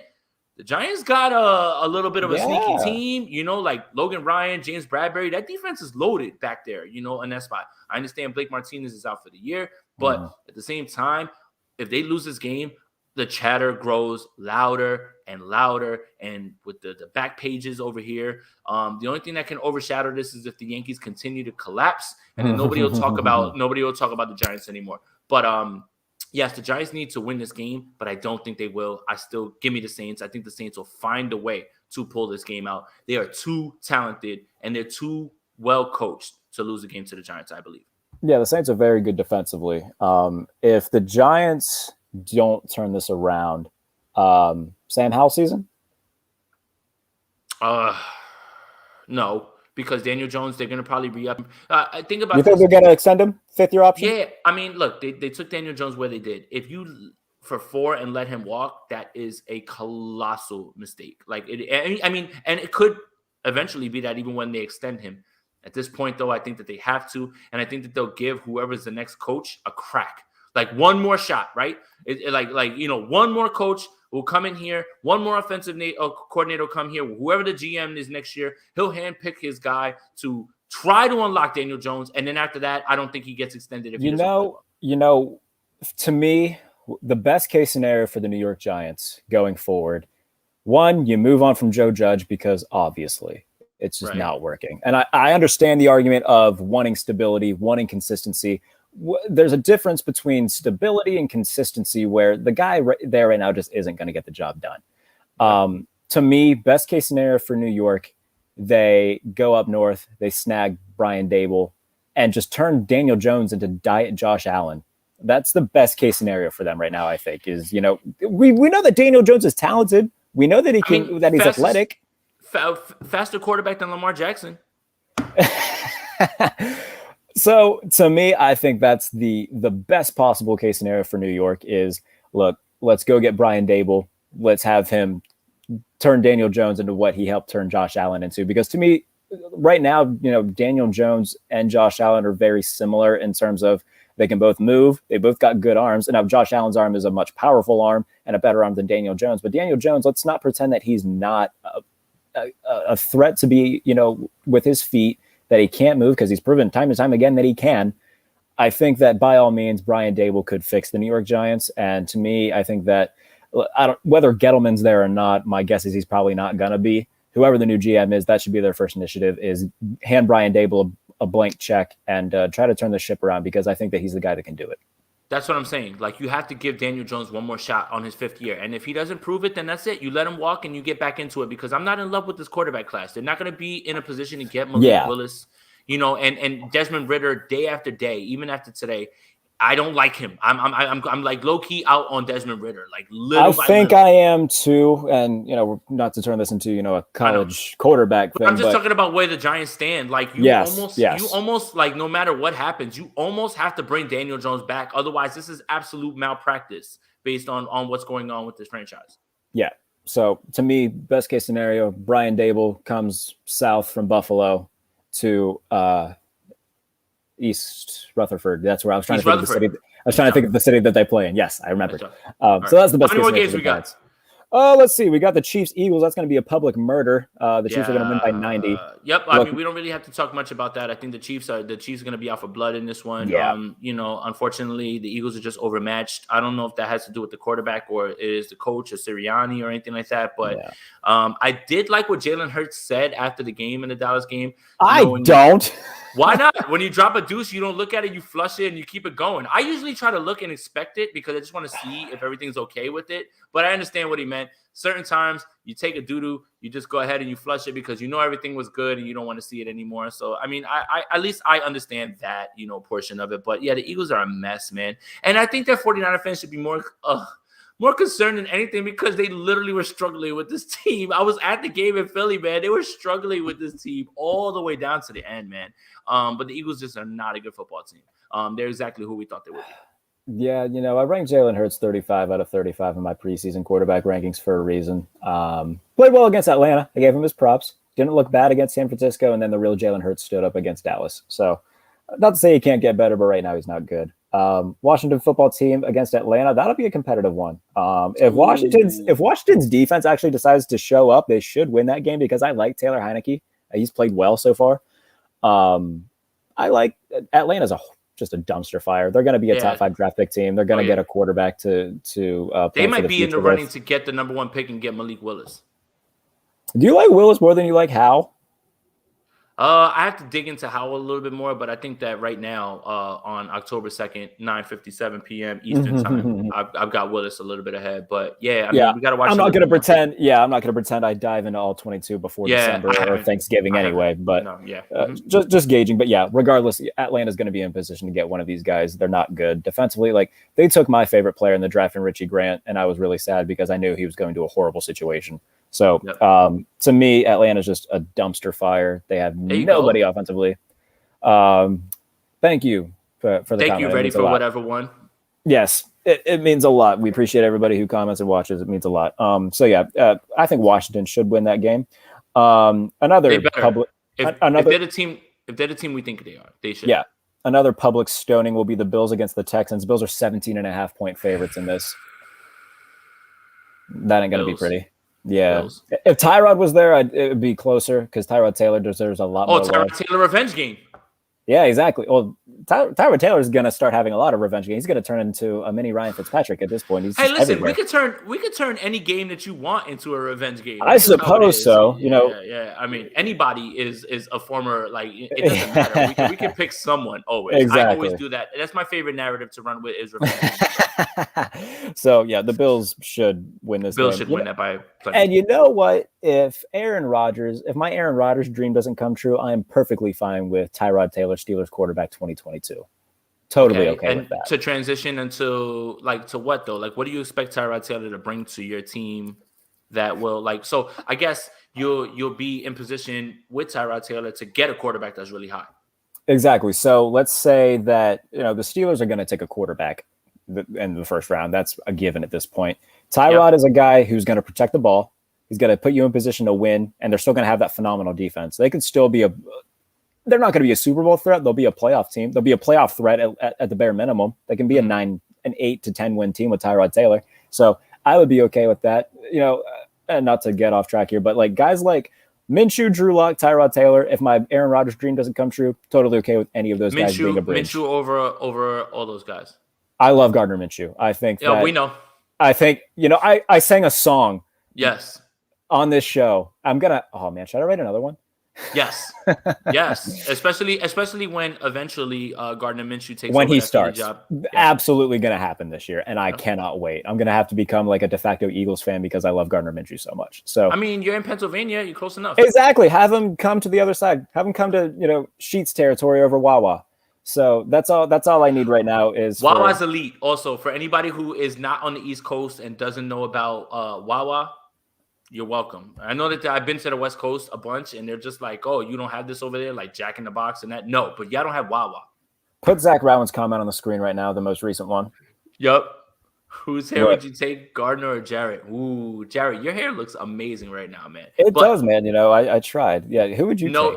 the Giants got a little bit of a sneaky team, like Logan Ryan, James Bradbury. That defense is loaded back there, in that spot. I understand Blake Martinez is out for the year, but at the same time, if they lose this game, the chatter grows louder and louder, and with the back pages over here, the only thing that can overshadow this is if the Yankees continue to collapse, and then nobody will talk about the Giants anymore. But yes, the Giants need to win this game, but I don't think they will. I still give me the Saints. I think the Saints will find a way to pull this game out. They are too talented and they're too well coached to lose a game to the Giants, I believe. Yeah, the Saints are very good defensively. If the Giants don't turn this around, Sam Howell season? No, because Daniel Jones, they're going to probably re-up. I think about. You think they're going to extend him? 5th-year option? Yeah, I mean, look, they took Daniel Jones where they did. If you for 4 and let him walk, that is a colossal mistake. Like and it could eventually be that even when they extend him. At this point, though, I think that they have to, and I think that they'll give whoever's the next coach a crack. Like one more shot, right? One more coach will come in here. One more offensive coordinator will come here. Whoever the GM is next year, he'll handpick his guy to try to unlock Daniel Jones. And then after that, I don't think he gets extended. To me, the best case scenario for the New York Giants going forward, one, you move on from Joe Judge because obviously It's just not working. And I understand the argument of wanting stability, wanting consistency. There's a difference between stability and consistency where the guy there right now just isn't going to get the job done. To me, best case scenario for New York, they go up north, they snag Brian Dable, and just turn Daniel Jones into Diet Josh Allen. That's the best case scenario for them right now, I think, is, we know that Daniel Jones is talented. We know that he's athletic. Faster quarterback than Lamar Jackson. So to me, I think that's the best possible case scenario for New York is, look, let's go get Brian Dable. Let's have him turn Daniel Jones into what he helped turn Josh Allen into. Because to me, right now, Daniel Jones and Josh Allen are very similar in terms of they can both move. They both got good arms. And now Josh Allen's arm is a much powerful arm and a better arm than Daniel Jones. But Daniel Jones, let's not pretend that he's not a threat to be, with his feet, that he can't move, because he's proven time and time again that he can. I think that by all means, Brian Dable could fix the New York Giants. And to me, I think that whether Gettleman's there or not, my guess is he's probably not going to be. Whoever the new GM is, that should be their first initiative, is hand Brian Dable a blank check and try to turn the ship around, because I think that he's the guy that can do it. That's what I'm saying. Like, you have to give Daniel Jones one more shot on his 5th year. And if he doesn't prove it, then that's it. You let him walk and you get back into it, because I'm not in love with this quarterback class. They're not going to be in a position to get Malik Willis, and Desmond Ridder day after day, even after today. I don't like him. I'm like low key out on Desmond Ritter. Like I think I am too. And not to turn this into a college quarterback thing. I'm just talking about where the Giants stand. Like you almost like no matter what happens, you almost have to bring Daniel Jones back. Otherwise, this is absolute malpractice based on what's going on with this franchise. Yeah. So to me, best case scenario, Brian Dable comes south from Buffalo to East Rutherford. That's where I was trying to think of the city. I was trying to think of the city that they play in. Yes, I remember. So that's the best case scenario for the Giants. Let's see. We got the Chiefs Eagles. That's going to be a public murder. The Chiefs are going to win by 90. Yep. I mean, we don't really have to talk much about that. I think the Chiefs are going to be out for blood in this one. Yeah. Unfortunately, the Eagles are just overmatched. I don't know if that has to do with the quarterback or it is the coach or Sirianni or anything like that. But I did like what Jalen Hurts said after the game in the Dallas game. Why not? When you drop a deuce, you don't look at it, you flush it, and you keep it going. I usually try to look and expect it because I just want to see if everything's okay with it. But I understand what he meant. Certain times, you take a doo-doo, you just go ahead and you flush it because you know everything was good and you don't want to see it anymore. So, I mean, I at least I understand that, portion of it. But, yeah, the Eagles are a mess, man. And I think that 49er fans should be more concerned than anything because they literally were struggling with this team. I was at the game in Philly, man. They were struggling with this team all the way down to the end, man. But the Eagles just are not a good football team. They're exactly who we thought they would be. Yeah, I ranked Jalen Hurts 35 out of 35 in my preseason quarterback rankings for a reason. Played well against Atlanta. I gave him his props. Didn't look bad against San Francisco, and then the real Jalen Hurts stood up against Dallas. So not to say he can't get better, but right now he's not good. Washington football team against Atlanta, that'll be a competitive one. If Washington's defense actually decides to show up, they should win that game because I like Taylor Heineke. He's played well so far. I like Atlanta's just a dumpster fire. They're going to be a top 5 draft pick team. They're going to get a quarterback to they might be in the running to get the number 1 pick and get Malik Willis. Do you like Willis more than you like Howe? I have to dig into Howell a little bit more, but I think that right now, on October 2nd, 9:57 p.m. Eastern time, I've got Willis a little bit ahead. But we got to watch. I'm not going to pretend. Yeah, I'm not going to pretend I dive into all 22 before December or Thanksgiving anyway. But just gauging. But yeah, regardless, Atlanta's going to be in position to get one of these guys. They're not good defensively. Like they took my favorite player in the draft, in Richie Grant, and I was really sad because I knew he was going to a horrible situation. So to me, Atlanta's just a dumpster fire. They have nobody offensively. Thank you for the comment. Thank you, ready for whatever one. Yes, it means a lot. We appreciate everybody who comments and watches. It means a lot. I think Washington should win that game. Another public. If they're the team we think they are, they should. Yeah. Another public stoning will be the Bills against the Texans. Bills are 17.5-point favorites in this. That ain't going to be pretty. Yeah, Bills. If Tyrod was there, it would be closer because Tyrod Taylor deserves a lot more. Tyrod Taylor revenge game. Yeah, exactly. Well, Tyrod Taylor is going to start having a lot of revenge games. He's going to turn into a mini Ryan Fitzpatrick at this point. He's Hey, just listen, everywhere. we could turn any game that you want into a revenge game. I That's just how it suppose is. so. Yeah, yeah. I mean, anybody is a former, like, it doesn't matter. We can pick someone always. I always Exactly. do that. That's my favorite narrative to run with is revenge games. So yeah, the Bills should win this Bills game. should win that by plenty. And you know what? If my Aaron Rodgers dream doesn't come true, I am perfectly fine with Tyrod Taylor, Steelers quarterback 2022. Totally okay with and that. to transition into to what though? Like, what do you expect Tyrod Taylor to bring to your team that will so I guess you'll be in position with Tyrod Taylor to get a quarterback that's really high. Exactly. So let's say that the Steelers are going to take a quarterback in the first round. That's a given at this point. Tyrod is a guy who's going to protect the ball. He's going to put you in position to win, and they're still going to have that phenomenal defense. They could still be they're not going to be a Super Bowl threat. They'll be a playoff team. They'll be a playoff threat at the bare minimum. They can be an 8 to 10 win team with Tyrod Taylor. So I would be okay with that. And not to get off track here, but like guys like Minshew, Drew Lock, Tyrod Taylor. If my Aaron Rodgers dream doesn't come true, totally okay with any of those guys being a bridge. Minshew over all those guys. I love Gardner Minshew. I think. Yeah, we know. I think I sang a song. Yes. On this show, I'm gonna. Oh man, should I write another one? Yes, yes. Especially when eventually Gardner Minshew takes when over he that starts. job. Yes. Absolutely going to happen this year, and I cannot wait. I'm going to have to become like a de facto Eagles fan because I love Gardner Minshew so much. So I mean, you're in Pennsylvania. You're close enough. Exactly. Have him come to the other side. Have him come to Sheets territory over Wawa. So that's all I need right now is Wawa's elite. Also, for anybody who is not on the East Coast and doesn't know about Wawa. You're welcome. I know that I've been to the West Coast a bunch, and they're just like, "Oh, you don't have this over there, like Jack in the Box and that." No, but y'all don't have Wawa. Put Zach Rowan's comment on the screen right now, the most recent one. Yup. Whose hair would you take, Gardner or Jarrett? Ooh, Jarrett, your hair looks amazing right now, man. It does, man. I tried. Yeah, who would you take?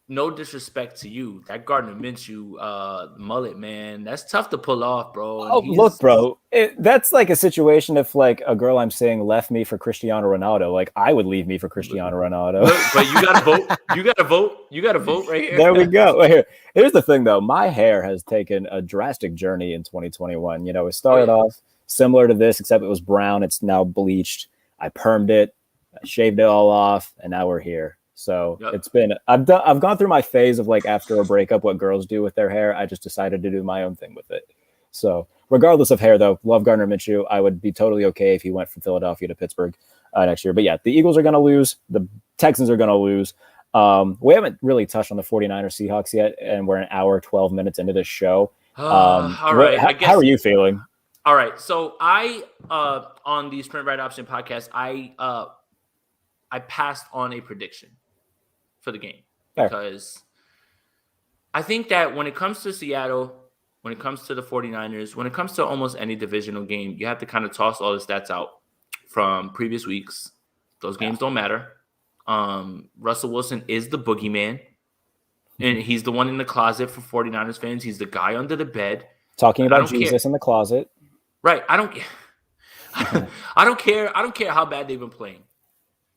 No disrespect to you. That Gardner Minshew mullet, man, that's tough to pull off, bro. Oh, look, bro. That's like a situation if like a girl I'm seeing left me for Cristiano Ronaldo. Like I would leave me for Cristiano Ronaldo. Look, but you gotta vote. You gotta vote. You gotta vote right here. There we go. Right here. Here's the thing, though. My hair has taken a drastic journey in 2021. It started off similar to this, except it was brown. It's now bleached. I permed it, I shaved it all off, and now we're here. So It's been I've gone through my phase of like after a breakup, what girls do with their hair. I just decided to do my own thing with it. So regardless of hair, though, love Gardner Minshew. I would be totally okay if he went from Philadelphia to Pittsburgh next year. But yeah, the Eagles are going to lose. The Texans are going to lose. We haven't really touched on the 49ers Seahawks yet, and we're an hour, 12 minutes into this show. All right. How are you feeling? All right. So I on the Sprint Right Option podcast, I passed on a prediction for the game because I think that when it comes to Seattle, when it comes to the 49ers, when it comes to almost any divisional game, you have to kind of toss all the stats out from previous weeks. Those games don't matter. Russell Wilson is the boogeyman, and he's the one in the closet for 49ers fans. He's the guy under the bed. Talking about Jesus in the closet. Right. I don't care. I don't care how bad they've been playing.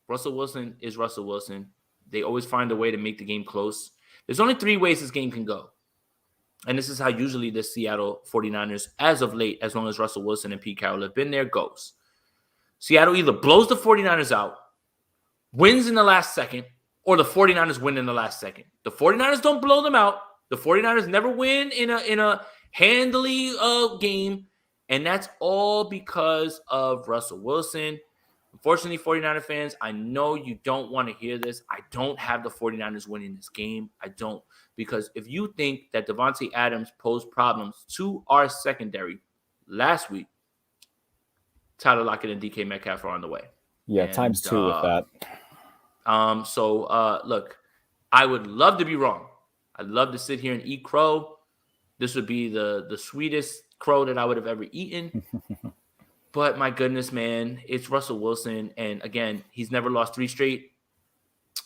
Russell Wilson is Russell Wilson. They always find a way to make the game close. There's only 3 ways this game can go. And this is how usually the Seattle 49ers, as of late, as long as Russell Wilson and Pete Carroll have been there, goes. Seattle either blows the 49ers out, wins in the last second, or the 49ers win in the last second. The 49ers don't blow them out. The 49ers never win in a handily game. And that's all because of Russell Wilson. Unfortunately, 49er fans, I know you don't want to hear this. I don't have the 49ers winning this game. I don't. Because if you think that Devontae Adams posed problems to our secondary last week, Tyler Lockett and DK Metcalf are on the way. Yeah, and, times 2 with that. Look, I would love to be wrong. I'd love to sit here and eat crow. This would be the sweetest crow that I would have ever eaten. But my goodness, man, it's Russell Wilson. And again, he's never lost 3 straight.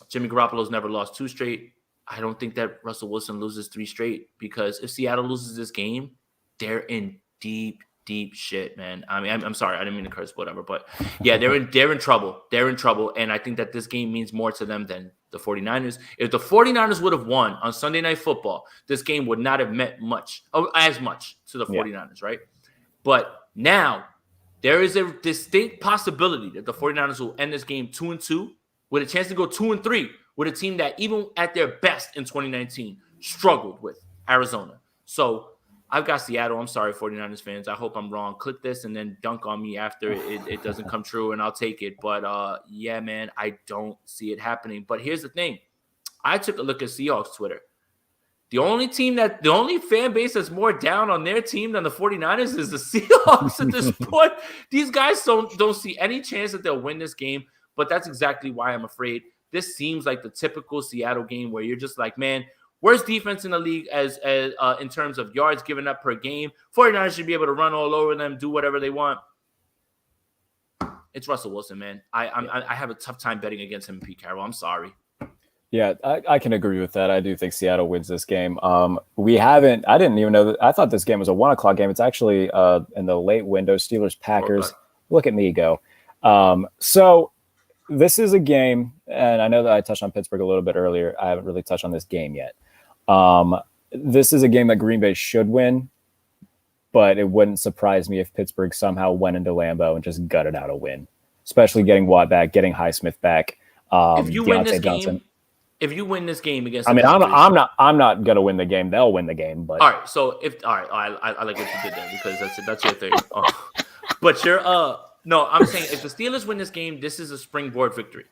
Jimmy Garoppolo's never lost 2 straight. I don't think that Russell Wilson loses 3 straight because if Seattle loses this game, they're in deep, deep shit, man. I mean, I'm sorry, I didn't mean to curse, whatever. But yeah, they're in trouble. They're in trouble. And I think that this game means more to them than the 49ers. If the 49ers would have won on Sunday Night Football, this game would not have meant as much to the 49ers, right? But now there is a distinct possibility that the 49ers will end this game 2-2 with a chance to go 2-3 with a team that even at their best in 2019 struggled with Arizona. So I've got Seattle. I'm sorry, 49ers fans. I hope I'm wrong. Click this and then dunk on me after it doesn't come true, and I'll take it. But, yeah, man, I don't see it happening. But here's the thing. I took a look at Seahawks Twitter. The only fan base that's more down on their team than the 49ers is the Seahawks at this point. These guys don't see any chance that they'll win this game, but that's exactly why I'm afraid. This seems like the typical Seattle game where you're just like, man, worst defense in the league as in terms of yards given up per game. 49ers should be able to run all over them, do whatever they want. It's Russell Wilson, man. I have a tough time betting against him and Pete Carroll. I'm sorry. Yeah, I can agree with that. I do think Seattle wins this game. I didn't even know that. I thought this game was a 1:00 game. It's actually in the late window, Steelers-Packers. Look at me go. So this is a game, and I know that I touched on Pittsburgh a little bit earlier. I haven't really touched on this game yet. This is a game that Green Bay should win, but it wouldn't surprise me if Pittsburgh somehow went into Lambeau and just gutted out a win, especially getting Watt back, getting Highsmith back. If you win this Johnson. game, against, I mean, I'm not gonna win the game. They'll win the game, but all right. So I like what you did there because that's your thing. But no, I'm saying if the Steelers win this game, this is a springboard victory.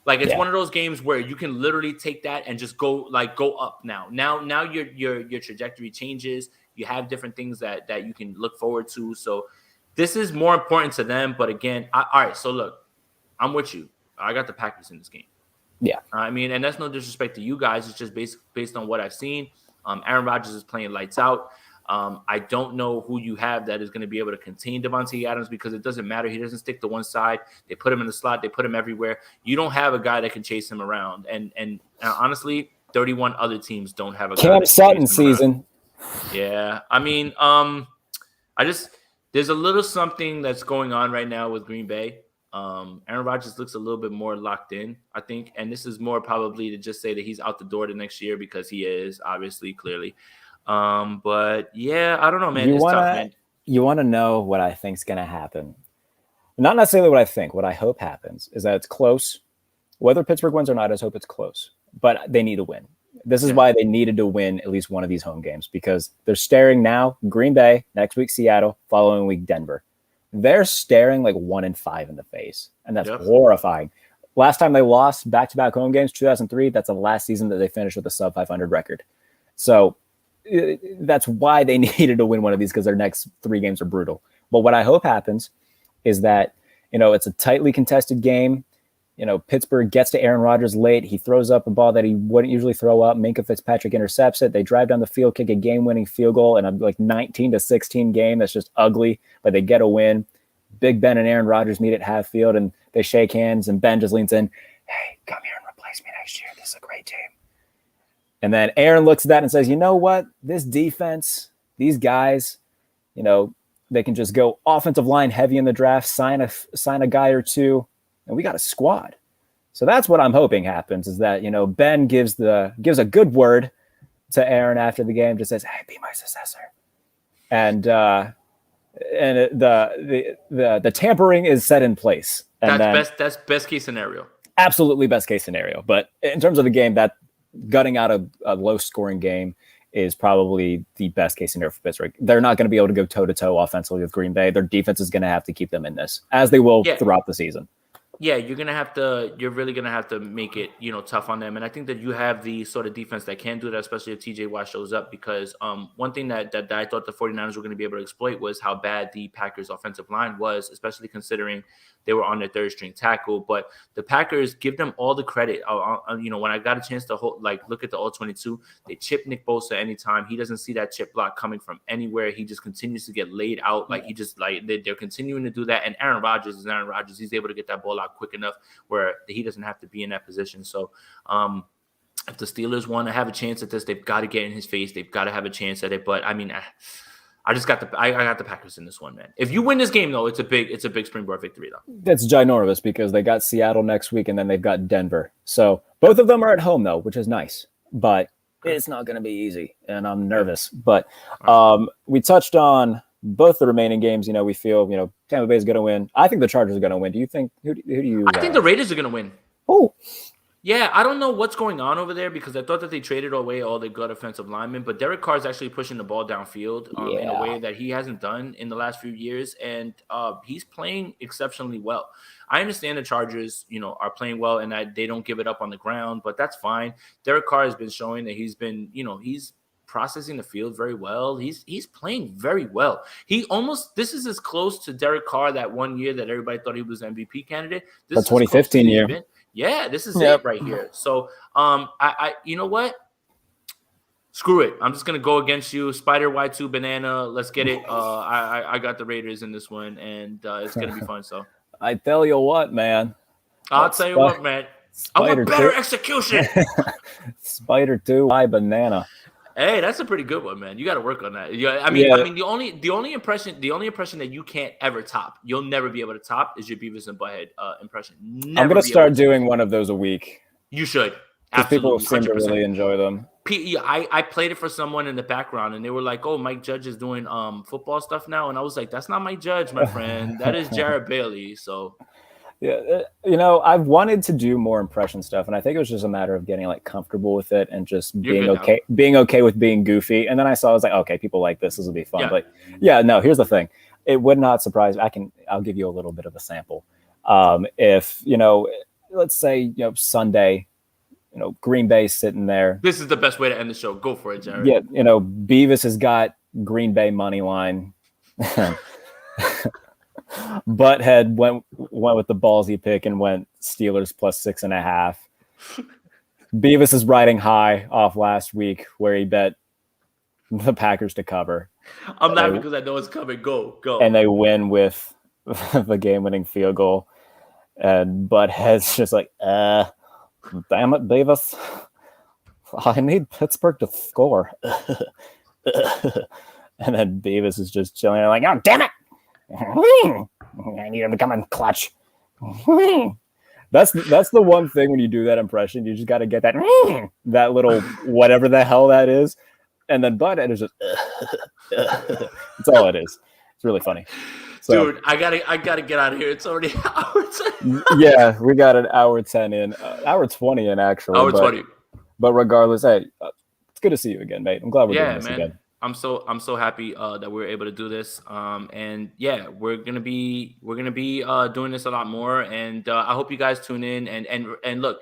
Like it's one of those games where you can literally take that and just go up now. Now your trajectory changes. You have different things that you can look forward to. So this is more important to them. But again, all right. So look, I'm with you. I got the Packers in this game. Yeah. I mean, and that's no disrespect to you guys. It's just based on what I've seen. Aaron Rodgers is playing lights out. I don't know who you have that is going to be able to contain Devontae Adams because it doesn't matter. He doesn't stick to one side. They put him in the slot. They put him everywhere. You don't have a guy that can chase him around. And honestly, 31 other teams don't have a guy. Cam Sutton season. Yeah. I mean, there's a little something that's going on right now with Green Bay. Aaron Rodgers looks a little bit more locked in, I think. And this is more probably to just say that he's out the door the next year because he is, obviously, clearly. But yeah, I don't know, man. It's tough, man. You want to know what I think is going to happen? Not necessarily what I think. What I hope happens is that it's close. Whether Pittsburgh wins or not, I just hope it's close. But they need to win. This is why they needed to win at least one of these home games because they're staring now Green Bay, next week Seattle, following week Denver. They're staring like 1-5 in the face, and that's horrifying. Last time they lost back-to-back home games, 2003, that's the last season that they finished with a sub-500 record. So that's why they needed to win one of these because their next 3 games are brutal. But what I hope happens is that, it's a tightly contested game. Pittsburgh gets to Aaron Rodgers late. He throws up a ball that he wouldn't usually throw up. Minka Fitzpatrick intercepts it. They drive down the field, kick a game-winning field goal in a 19-16 game that's just ugly, but they get a win. Big Ben and Aaron Rodgers meet at half field, and they shake hands, and Ben just leans in, hey, come here and replace me next year. This is a great team. And then Aaron looks at that and says, you know what? This defense, these guys, they can just go offensive line heavy in the draft, sign a guy or two, and we got a squad. So that's what I'm hoping happens is that, Ben gives a good word to Aaron after the game, just says, hey, be my successor. And the tampering is set in place. And that's best case scenario. Absolutely best case scenario. But in terms of the game, that gutting out a low scoring game is probably the best case scenario for Pittsburgh. They're not going to be able to go toe to toe offensively with Green Bay. Their defense is going to have to keep them in this, as they will throughout the season. Yeah, you're really gonna have to make it, tough on them. And I think that you have the sort of defense that can do that, especially if TJ Watt shows up, because one thing that I thought the 49ers were going to be able to exploit was how bad the Packers offensive line was, especially considering they were on their third string tackle. But the Packers, give them all the credit. When I got a chance to look at the all-22, they chip Nick Bosa anytime. He doesn't see that chip block coming from anywhere. He just continues to get laid out. They're continuing to do that. And Aaron Rodgers is Aaron Rodgers. He's able to get that ball out quick enough where he doesn't have to be in that position. So if the Steelers want to have a chance at this, they've got to get in his face. They've got to have a chance at it. But I mean, I got the Packers in this one, man. If you win this game, though, it's a big springboard victory, though. That's ginormous because they got Seattle next week and then they've got Denver. So both of them are at home, though, which is nice. But it's not going to be easy, and I'm nervous. But we touched on both the remaining games. We feel Tampa Bay is going to win. I think the Chargers are going to win. Do you think? Who do you? I think the Raiders are going to win. Oh. Yeah, I don't know what's going on over there because I thought that they traded away all the good offensive linemen, but Derek Carr is actually pushing the ball downfield in a way that he hasn't done in the last few years, and he's playing exceptionally well. I understand the Chargers, are playing well and that they don't give it up on the ground, but that's fine. Derek Carr has been showing that he's been, he's processing the field very well. He's playing very well. This is as close to Derek Carr that one year that everybody thought he was an MVP candidate. This the 2015 year. Yeah, this is it right here. So, I you know what? Screw it. I'm just gonna go against you, Spider Y2 Banana. Let's get it. I got the Raiders in this one, and it's gonna be fun. So, I tell you what, man. I'll tell you what, man. I want better execution. Spider 2 Y Banana. Hey, that's a pretty good one, man. You got to work on that. Yeah, I mean, the only impression that you can't ever top, you'll never be able to top, is your Beavis and Butthead impression. I'm gonna start doing one of those a week. You should. Because people seem to really enjoy them. I played it for someone in the background, and they were like, "Oh, Mike Judge is doing football stuff now," and I was like, "That's not Mike Judge, my friend. That is Jarrett Bailey." So. Yeah, I've wanted to do more impression stuff, and I think it was just a matter of getting comfortable with it and just being okay with being goofy. And then I was like, okay, people like this. This will be fun. But here's the thing: it would not surprise me. I'll give you a little bit of a sample. If let's say Sunday, Green Bay sitting there. This is the best way to end the show. Go for it, Jared. Yeah, Beavis has got Green Bay money line. Butthead went with the ballsy pick and went Steelers plus 6.5. Beavis is riding high off last week where he bet the Packers to cover. I'm laughing because I know it's coming. Go. And they win with the game-winning field goal. And Butthead's just like, damn it, Beavis. I need Pittsburgh to score. And then Beavis is just chilling like, oh, damn it. I need him to come in clutch. That's the one thing when you do that impression, you just got to get that little whatever the hell that is, and then Butthead is just that's all it is. It's really funny. So, dude, I gotta get out of here. It's already hour 10. Yeah, we got an hour 10 in, hour 20 in actually. Hour 20. But regardless, hey, it's good to see you again, mate. I'm glad we're doing this again. I'm so happy that we're able to do this. And yeah, we're gonna be doing this a lot more. And I hope you guys tune in and look.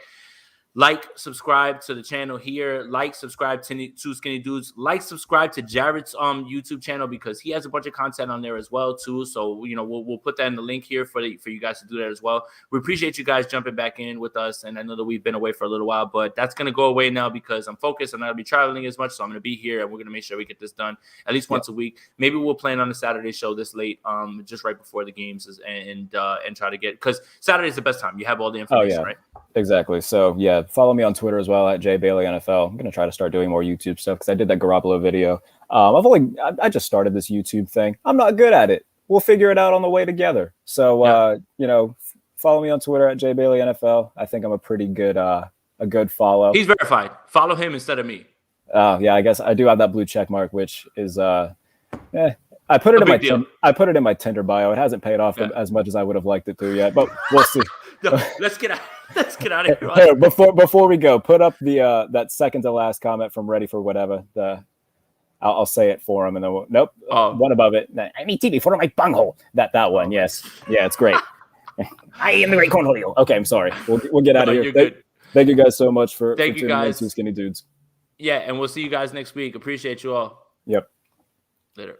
Subscribe to the channel here. Subscribe to Two Skinny Dudes. Subscribe to Jarrett's YouTube channel because he has a bunch of content on there as well too. So we'll put that in the link here for you guys to do that as well. We appreciate you guys jumping back in with us, and I know that we've been away for a little while, but that's gonna go away now because I'm focused. I'm not gonna be traveling as much, so I'm gonna be here, and we're gonna make sure we get this done at least once a week. Maybe we'll plan on a Saturday show this late, just right before the games, and try to get, because Saturday's the best time. You have all the information, right? Exactly. So yeah, follow me on Twitter as well at JBaileyNFL. I'm gonna try to start doing more YouTube stuff because I did that Garoppolo video. I just started this YouTube thing. I'm not good at it. We'll figure it out on the way together. So follow me on Twitter at JBaileyNFL. I think I'm a pretty good a good follow. He's verified. Follow him instead of me. Yeah, I guess I do have that blue check mark, which is I put it in my Tinder bio. It hasn't paid off as much as I would have liked it to yet, but we'll see. No, let's get out. Let's get out of here. Hey, before we go, put up the that second to last comment from Ready for Whatever. I'll say it for him, and then one above it. I need TV for my bunghole. That one, yes, yeah, it's great. I am the great cornhole. Okay, I'm sorry. We'll get out of here. Thank you guys so much for tuning in, Two Skinny Dudes. Yeah, and we'll see you guys next week. Appreciate you all. Yep. Later.